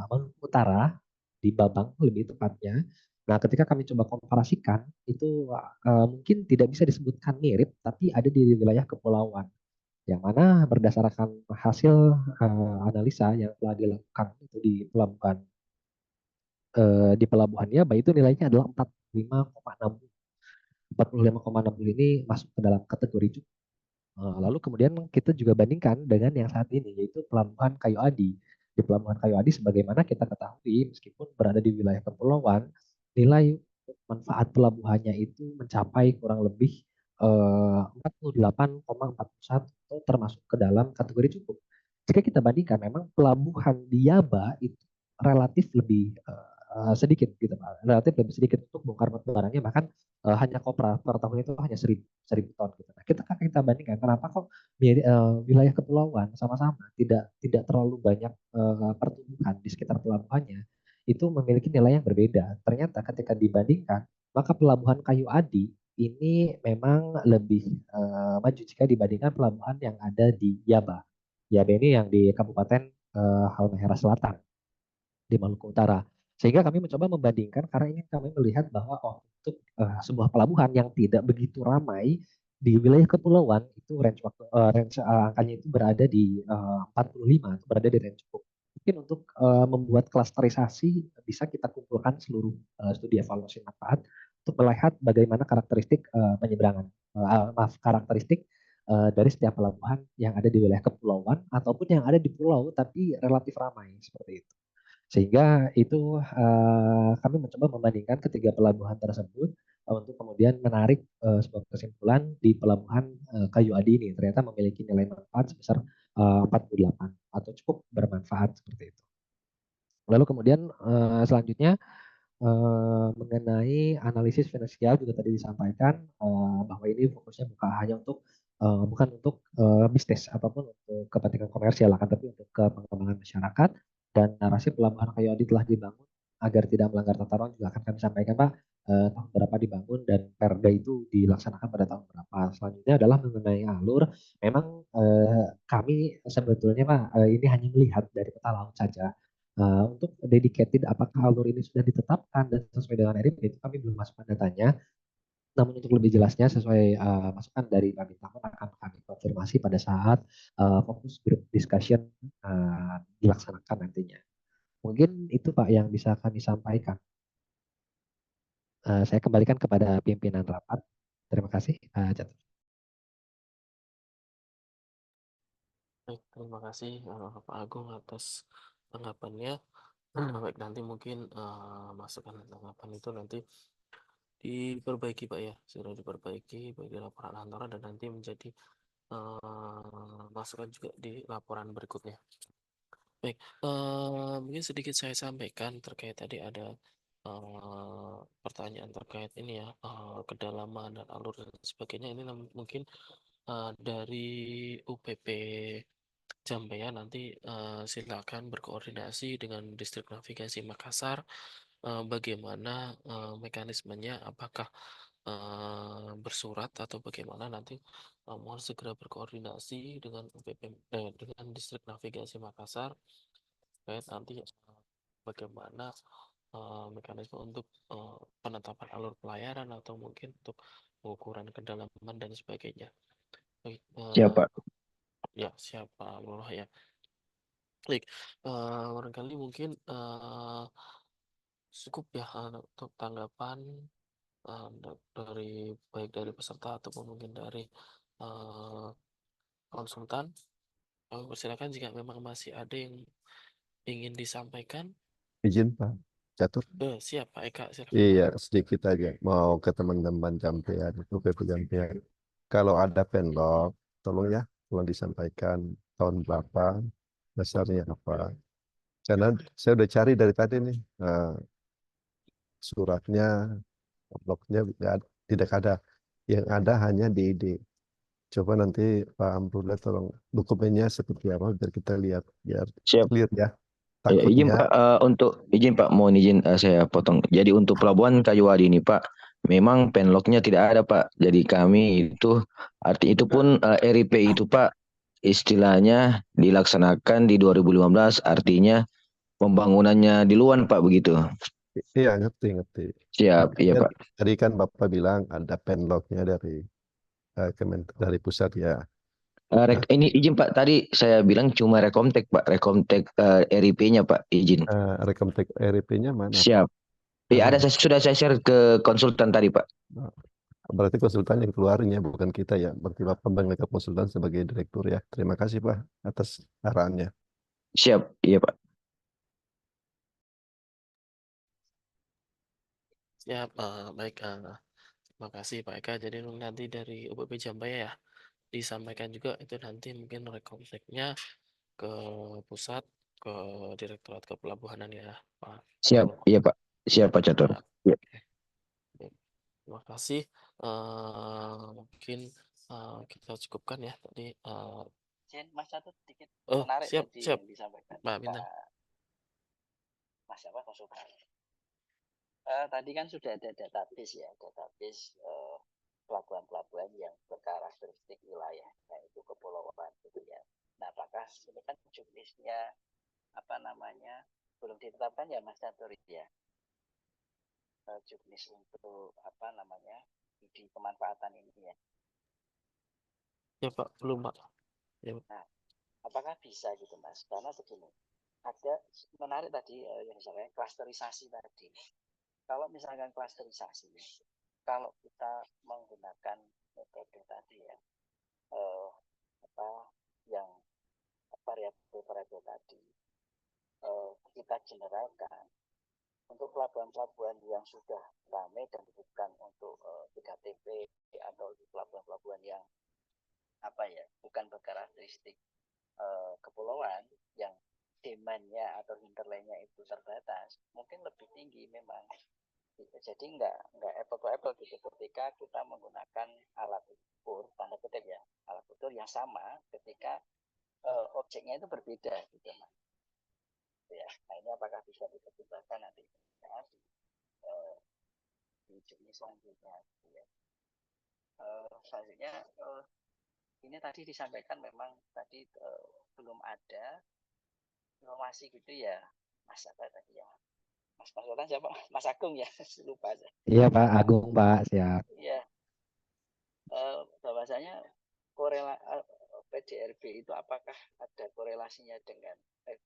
Maluku Utara, di Babang lebih tepatnya. Nah, ketika kami coba komparasikan, itu mungkin tidak bisa disebutkan mirip, tapi ada di wilayah kepulauan. Yang mana berdasarkan hasil analisa yang telah dilakukan itu di pelabuhan Yaba itu nilainya adalah 45,60. 45,60 ini masuk ke dalam kategori cukup. Lalu kemudian kita juga bandingkan dengan yang saat ini yaitu Pelabuhan Kayu Adi. Di Pelabuhan Kayu Adi sebagaimana kita ketahui meskipun berada di wilayah kepulauan, nilai manfaat pelabuhannya itu mencapai kurang lebih 48,41 termasuk ke dalam kategori cukup. Jika kita bandingkan memang pelabuhan di Yaba itu relatif lebih sedikit gitu Pak. Relatif lebih sedikit untuk bongkar muat barangnya bahkan hanya kopra per tahun itu hanya 1000 ton gitu. Nah, kita bandingkan kenapa kok wilayah kepulauan sama-sama tidak terlalu banyak pertumbuhan di sekitar pelabuhannya itu memiliki nilai yang berbeda. Ternyata ketika dibandingkan maka pelabuhan Kayu Adi ini memang lebih maju jika dibandingkan pelabuhan yang ada di Yaba. Yaba ini yang di Kabupaten Halmahera Selatan di Maluku Utara. Sehingga kami mencoba membandingkan karena ingin kami melihat bahwa untuk sebuah pelabuhan yang tidak begitu ramai di wilayah kepulauan itu range angkanya itu berada di 45, berada di range cukup. Mungkin untuk membuat klasterisasi bisa kita kumpulkan seluruh studi evaluasi manfaat untuk melihat bagaimana karakteristik penyeberangan, karakteristik dari setiap pelabuhan yang ada di wilayah kepulauan ataupun yang ada di pulau tapi relatif ramai seperti itu. Sehingga itu kami mencoba membandingkan ketiga pelabuhan tersebut untuk kemudian menarik sebuah kesimpulan di pelabuhan Kayu Adi ini ternyata memiliki nilai manfaat sebesar 48 atau cukup bermanfaat seperti itu. Lalu kemudian selanjutnya mengenai analisis finansial juga tadi disampaikan bahwa ini fokusnya bukan untuk bisnis ataupun untuk kepentingan komersial, akan tapi untuk pengembangan masyarakat, dan narasi pelabuhan Kayu Adi telah dibangun agar tidak melanggar tata ruang juga akan kami sampaikan Pak, tahun berapa dibangun dan perda itu dilaksanakan pada tahun berapa. Selanjutnya adalah mengenai alur, memang kami sebetulnya Pak ini hanya melihat dari peta laut saja. Untuk dedicated apakah alur ini sudah ditetapkan dan sesuai dengan RIP itu kami belum masukkan datanya. Namun untuk lebih jelasnya sesuai masukan dari Pak Bintang akan kami konfirmasi pada saat fokus group discussion dilaksanakan nantinya. Mungkin itu Pak yang bisa kami sampaikan. Saya kembalikan kepada pimpinan rapat. Terima kasih. Catur. Baik, terima kasih Pak Agung atas tanggapannya. Baik, nanti mungkin masukan tanggapan itu nanti diperbaiki Pak ya, sudah diperbaiki baik di laporan antara dan nanti menjadi masukan juga di laporan berikutnya. Baik, mungkin sedikit saya sampaikan terkait tadi ada pertanyaan terkait ini ya, kedalaman dan alur dan sebagainya. Ini mungkin dari UPP Jambaya nanti silakan berkoordinasi dengan Distrik Navigasi Makassar bagaimana mekanismenya, apakah bersurat atau bagaimana, nanti mohon segera berkoordinasi dengan UPP dengan Distrik Navigasi Makassar terkait nanti bagaimana mekanisme untuk penetapan alur pelayaran atau mungkin untuk pengukuran kedalaman dan sebagainya. Baik, Siapa? ya siapa Lurah ya. Baik, barangkali mungkin cukup ya untuk tanggapan dari baik dari peserta ataupun mungkin dari konsultan. Kami persilakan jika memang masih ada yang ingin disampaikan. Izin Pak Catur. Siap Pak Eka, silakan Pak. Iya, sedikit aja. Mau ke teman-teman Jampian, itu PP Jampian. Kalau ada penlog, tolong ya, tolong disampaikan tahun berapa, dasarnya apa. Karena saya udah cari dari tadi nih, suratnya, blognya tidak ada. Yang ada hanya di ID. Coba nanti Pak Amrullah tolong dokumennya seperti apa, biar kita lihat, biar Siap. clear ya. Ya, izin Takutnya, Pak, mohon izin saya potong. Jadi untuk pelabuhan Kayu Adi ini Pak, memang penlognya tidak ada Pak. Jadi kami itu arti itu pun RIP itu Pak istilahnya dilaksanakan di 2015, artinya pembangunannya di luar Pak begitu. iya ngerti. Siap, iya Pak. Tadi kan Bapak bilang ada penlognya dari dari pusat ya. Ini izin Pak, tadi saya bilang cuma Rekomtek Pak, Rekomtek RIP-nya Pak, izin. Rekomtek RIP-nya mana? Siap. Iya ada, sudah saya share ke konsultan tadi Pak. Berarti konsultan yang keluarnya bukan kita ya. Berarti Bapak menganggap konsultan sebagai direktur ya. Terima kasih Pak atas arahannya. Siap, iya Pak. Siap, baik. Terima kasih Pak Eka. Jadi nanti dari UPP Jambaya ya disampaikan juga itu nanti mungkin rekomseknya ke pusat, ke Direktorat Kepelabuhanan ya Pak. Siap, iya Pak. Siap Pak Catur. Ya. Terima kasih. Mungkin kita cukupkan ya tadi. Mas Catur sedikit Oh, menarik siap, tadi siap. yang disampaikan Pak Bintang. Mas apa konsultan. Tadi kan sudah ada database ya, database pelabuhan-pelabuhan yang berkarakteristik wilayah, yaitu kepulauan gitu ya. Nah, apakah ini kan juknisnya belum ditetapkan ya Mas Catur ya? Juknis untuk di kemanfaatan ini ya. Ya Pak, belum Pak. Ya. Nah, apakah bisa gitu Mas? Karena begini, ada menarik tadi yang saya klasterisasi tadi. Kalau misalkan klasterisasi, kalau kita menggunakan metode tadi ya, eh, apa yang variabel-variabel tadi kita generalkan untuk pelabuhan-pelabuhan yang sudah ramai dan bukan untuk 3TP atau pelabuhan-pelabuhan yang apa ya, bukan berkarakteristik kepulauan yang demand-nya atau hinterland-nya itu terbatas, mungkin lebih tinggi memang. Jadi nggak apple to apple gitu ketika kita menggunakan alat ukur, tanda kutip ya, alat ukur yang sama ketika objeknya itu berbeda gitu mas. Ya, nah ini apakah bisa dipertimbangkan nanti ya, di jenis selanjutnya gitu ya. Selanjutnya ini tadi disampaikan memang tadi belum ada informasi gitu ya, Mas apa tadi ya, Mas Sultan siapa, Mas Agung ya, lupa aja. Iya Pak Agung Pak, siap. Iya, bahwasanya PDRB itu apakah ada korelasinya dengan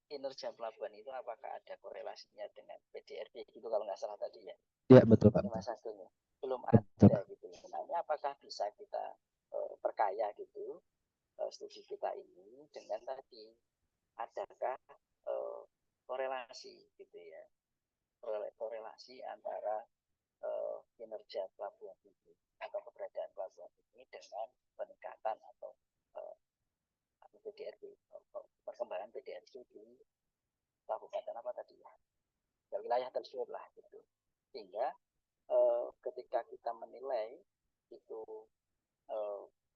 kinerja pelabuhan itu, apakah ada korelasinya dengan PDRB gitu kalau nggak salah tadi ya. Iya betul Pak. Mas Agung ya, belum Betul, ada gitu. Nah, ini apakah bisa kita perkaya gitu studi kita ini dengan tadi, adakah korelasi gitu ya, korelasi antara kinerja pelabuhan ini atau keberadaan pelabuhan ini dengan peningkatan atau PDRB, perkembangan PDRB di kabupaten apa tadi ya, wilayah tersebut lah gitu. Sehingga ketika kita menilai itu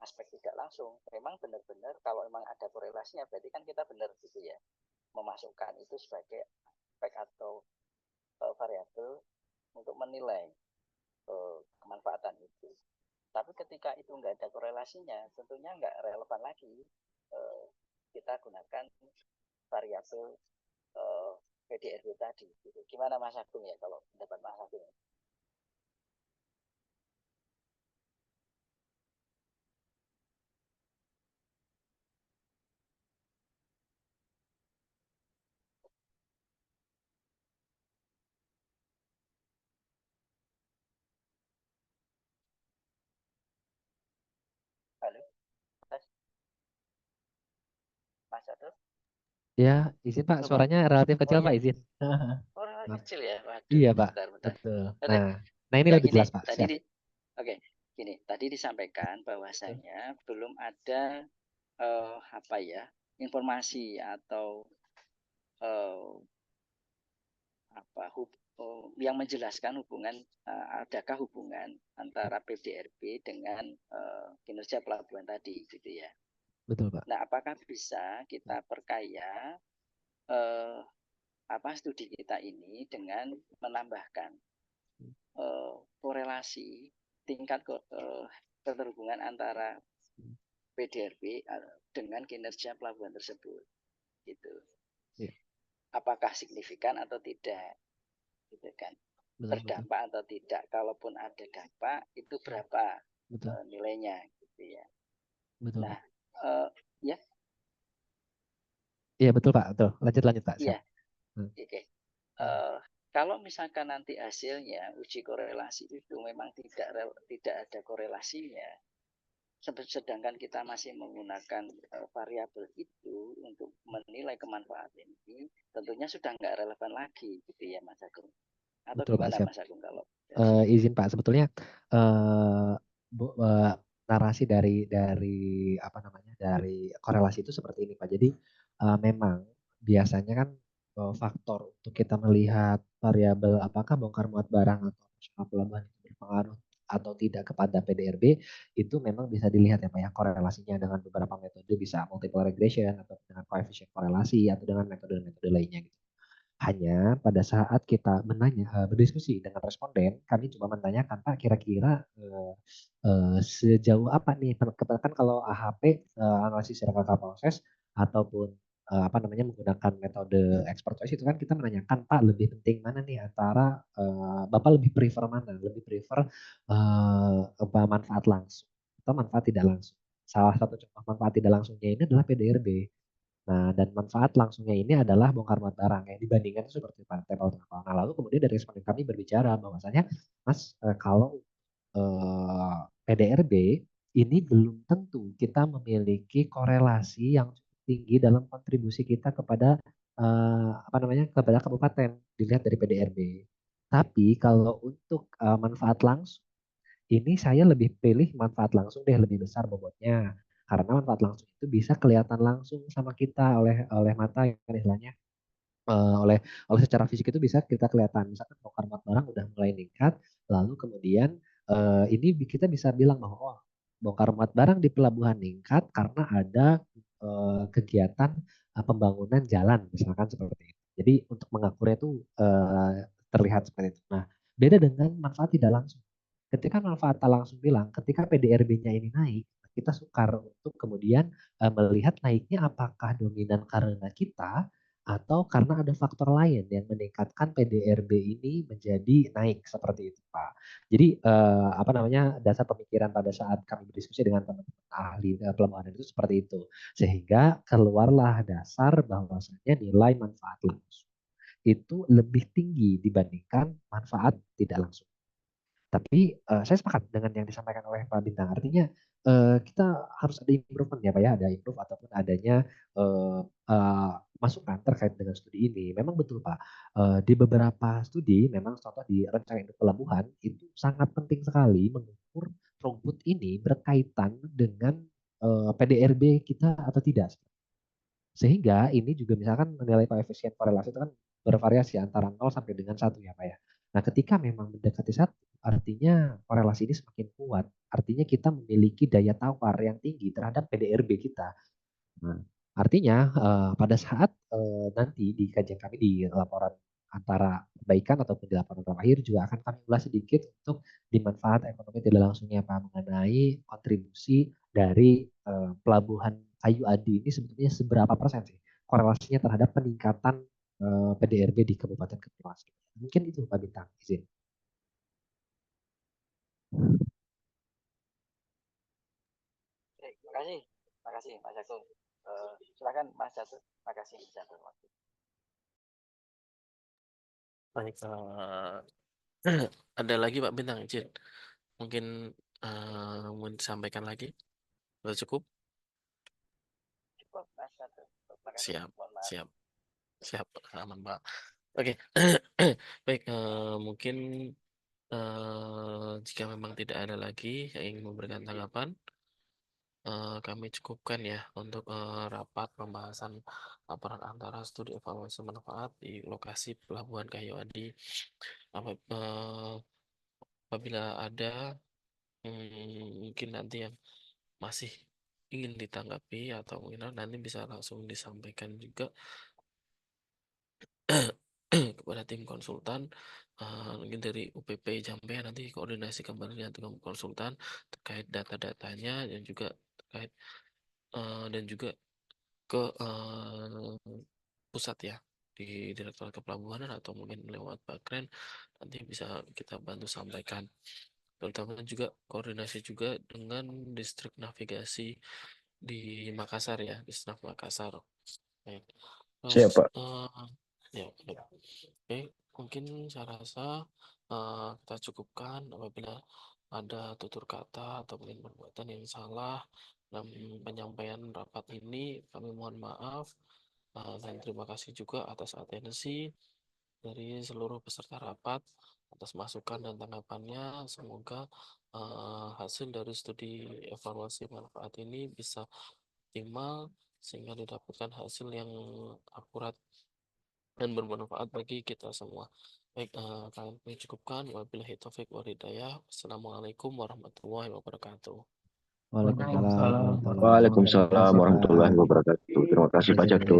aspek tidak langsung, memang benar-benar kalau memang ada korelasinya berarti kan kita benar gitu ya, memasukkan itu sebagai aspek atau variabel untuk menilai kemanfaatan itu. Tapi ketika itu nggak ada korelasinya, tentunya nggak relevan lagi kita gunakan variabel PDRB tadi. Gitu. Gimana Mas Agung ya kalau pendapat Mas Agung? Halo, Mas Agung? Ya, izin Pak, suaranya relatif kecil Pak, izin. Kecil ya, waduh. Iya Pak, Bentar. betul. Oke. Nah ini lebih jelas Pak, siap. Oke, gini, tadi disampaikan bahwasanya belum ada apa ya, informasi atau yang menjelaskan hubungan adakah hubungan antara PDRB dengan kinerja pelabuhan tadi gitu ya. Betul Pak. Nah, apakah bisa kita perkaya studi kita ini dengan menambahkan korelasi tingkat keterhubungan antara PDRB dengan kinerja pelabuhan tersebut gitu. Yeah. Apakah signifikan atau tidak gitu kan, berdampak atau tidak, kalaupun ada dampak itu berapa nilainya gitu ya. Betul. Nah ya iya betul Pak, betul, lanjut Pak. Iya. Oke. Kalau misalkan nanti hasilnya uji korelasi itu memang tidak ada korelasinya, sedangkan kita masih menggunakan variabel itu untuk menilai kemanfaatan ini, tentunya sudah nggak relevan lagi gitu ya Mas Agung. Atau betul gimana Pak, siap. Mas Agung kalau izin Pak, sebetulnya narasi dari apa namanya, dari korelasi itu seperti ini Pak. Jadi memang biasanya kan faktor untuk kita melihat variabel apakah bongkar muat barang atau operasional pelabuhan itu berpengaruh atau tidak kepada PDRB itu memang bisa dilihat ya Pak ya, korelasinya dengan beberapa metode, bisa multiple regression atau dengan koefisien korelasi atau dengan metode-metode lainnya gitu. Hanya pada saat kita berdiskusi dengan responden, kami cuma menanyakan Pak, kira-kira sejauh apa nih, kan kalau AHP analisis rangka proses ataupun menggunakan metode expert choice itu kan kita menanyakan Pak, lebih penting mana nih antara Bapak lebih prefer mana, lebih prefer manfaat langsung atau manfaat tidak langsung. Salah satu contoh manfaat tidak langsungnya ini adalah PDRB. Nah, dan manfaat langsungnya ini adalah bongkar muat barang yang dibandingkan seperti tempel kapal. Nah, lalu kemudian dari responden kami berbicara bahwasanya, Mas, kalau PDRB ini belum tentu kita memiliki korelasi yang cukup tinggi dalam kontribusi kita kepada kepada kabupaten dilihat dari PDRB. Tapi kalau untuk manfaat langsung, ini saya lebih pilih manfaat langsung deh, lebih besar bobotnya. Karena manfaat langsung itu bisa kelihatan langsung sama kita oleh mata, yang istilahnya oleh secara fisik itu bisa kita kelihatan. Misalkan bongkar muat barang udah mulai meningkat, lalu kemudian ini kita bisa bilang bahwa oh, bongkar muat barang di pelabuhan meningkat karena ada kegiatan pembangunan jalan, misalkan seperti itu. Jadi untuk mengakurnya itu terlihat seperti itu. Nah, beda dengan manfaat tidak langsung. Ketika manfaat tak langsung bilang, ketika PDRB-nya ini naik, kita sukar untuk kemudian melihat naiknya apakah dominan karena kita atau karena ada faktor lain yang meningkatkan PDRB ini menjadi naik seperti itu, Pak. Jadi dasar pemikiran pada saat kami berdiskusi dengan teman-teman ahli pelabuhan itu seperti itu, sehingga keluarlah dasar bahwasanya nilai manfaat langsung itu lebih tinggi dibandingkan manfaat tidak langsung. Tapi saya sepakat dengan yang disampaikan oleh Pak Bintang. Artinya kita harus ada improvement ya Pak ya, ada improve ataupun adanya masukan terkait dengan studi ini. Memang betul Pak, di beberapa studi memang contoh di rencana induk pelabuhan itu sangat penting sekali mengukur throughput ini berkaitan dengan PDRB kita atau tidak. Sehingga ini juga misalkan nilai koefisien korelasi itu kan bervariasi antara 0 sampai dengan 1 ya Pak ya. Nah ketika memang mendekati 1, artinya korelasi ini semakin kuat. Artinya kita memiliki daya tawar yang tinggi terhadap PDRB kita. Nah, artinya pada saat nanti di kajian kami di laporan antara perbaikan ataupun di laporan terakhir juga akan kami ulas sedikit untuk di manfaat ekonomi tidak langsungnya Pak mengenai kontribusi dari pelabuhan Kayu Adi ini sebetulnya seberapa persen sih korelasinya terhadap peningkatan PDRB di Kabupaten Kepulauan Seribu. Mungkin itu Pak Bintang, izin. Terima kasih Mas Jagung. Silakan Mas Jatuh. Terima kasih Jatuh. Baik, ada lagi Pak Bintang, izin. Mungkin mau disampaikan lagi? Sudah cukup? Cukup Mas Jatuh. Terima kasih. Siap, siap, siap, aman Pak. Oke, baik. Mungkin jika memang tidak ada lagi yang ingin memberikan tanggapan, kami cukupkan ya untuk rapat pembahasan laporan antara studi evaluasi manfaat di lokasi Pelabuhan Kayu Adi. Apabila ada mungkin nanti yang masih ingin ditanggapi atau mungkin nanti bisa langsung disampaikan juga kepada tim konsultan, mungkin dari UPP Jambe nanti koordinasi kembali dengan tim konsultan terkait data-datanya dan juga terkait dan juga ke pusat ya di Direktorat Kepelabuhanan atau mungkin lewat Bakren nanti bisa kita bantu sampaikan, terutama juga koordinasi juga dengan distrik navigasi di Makassar ya, Distrik Makassar. Baik. Terus Siap, Pak. ya, oke, mungkin saya rasa kita cukupkan. Apabila ada tutur kata atau mungkin perbuatan yang salah dalam penyampaian rapat ini, kami mohon maaf dan terima kasih juga atas atensi dari seluruh peserta rapat atas masukan dan tanggapannya. Semoga hasil dari studi evaluasi manfaat ini bisa optimal sehingga didapatkan hasil yang akurat dan bermanfaat bagi kita semua. Baik, kami cukupkan. Wabillahi taufik wal hidayah. Wassalamualaikum warahmatullahi wabarakatuh. Waalaikumsalam warahmatullahi Waalaikumsalam warahmatullahi wabarakatuh. Terima kasih Pak Jatuh.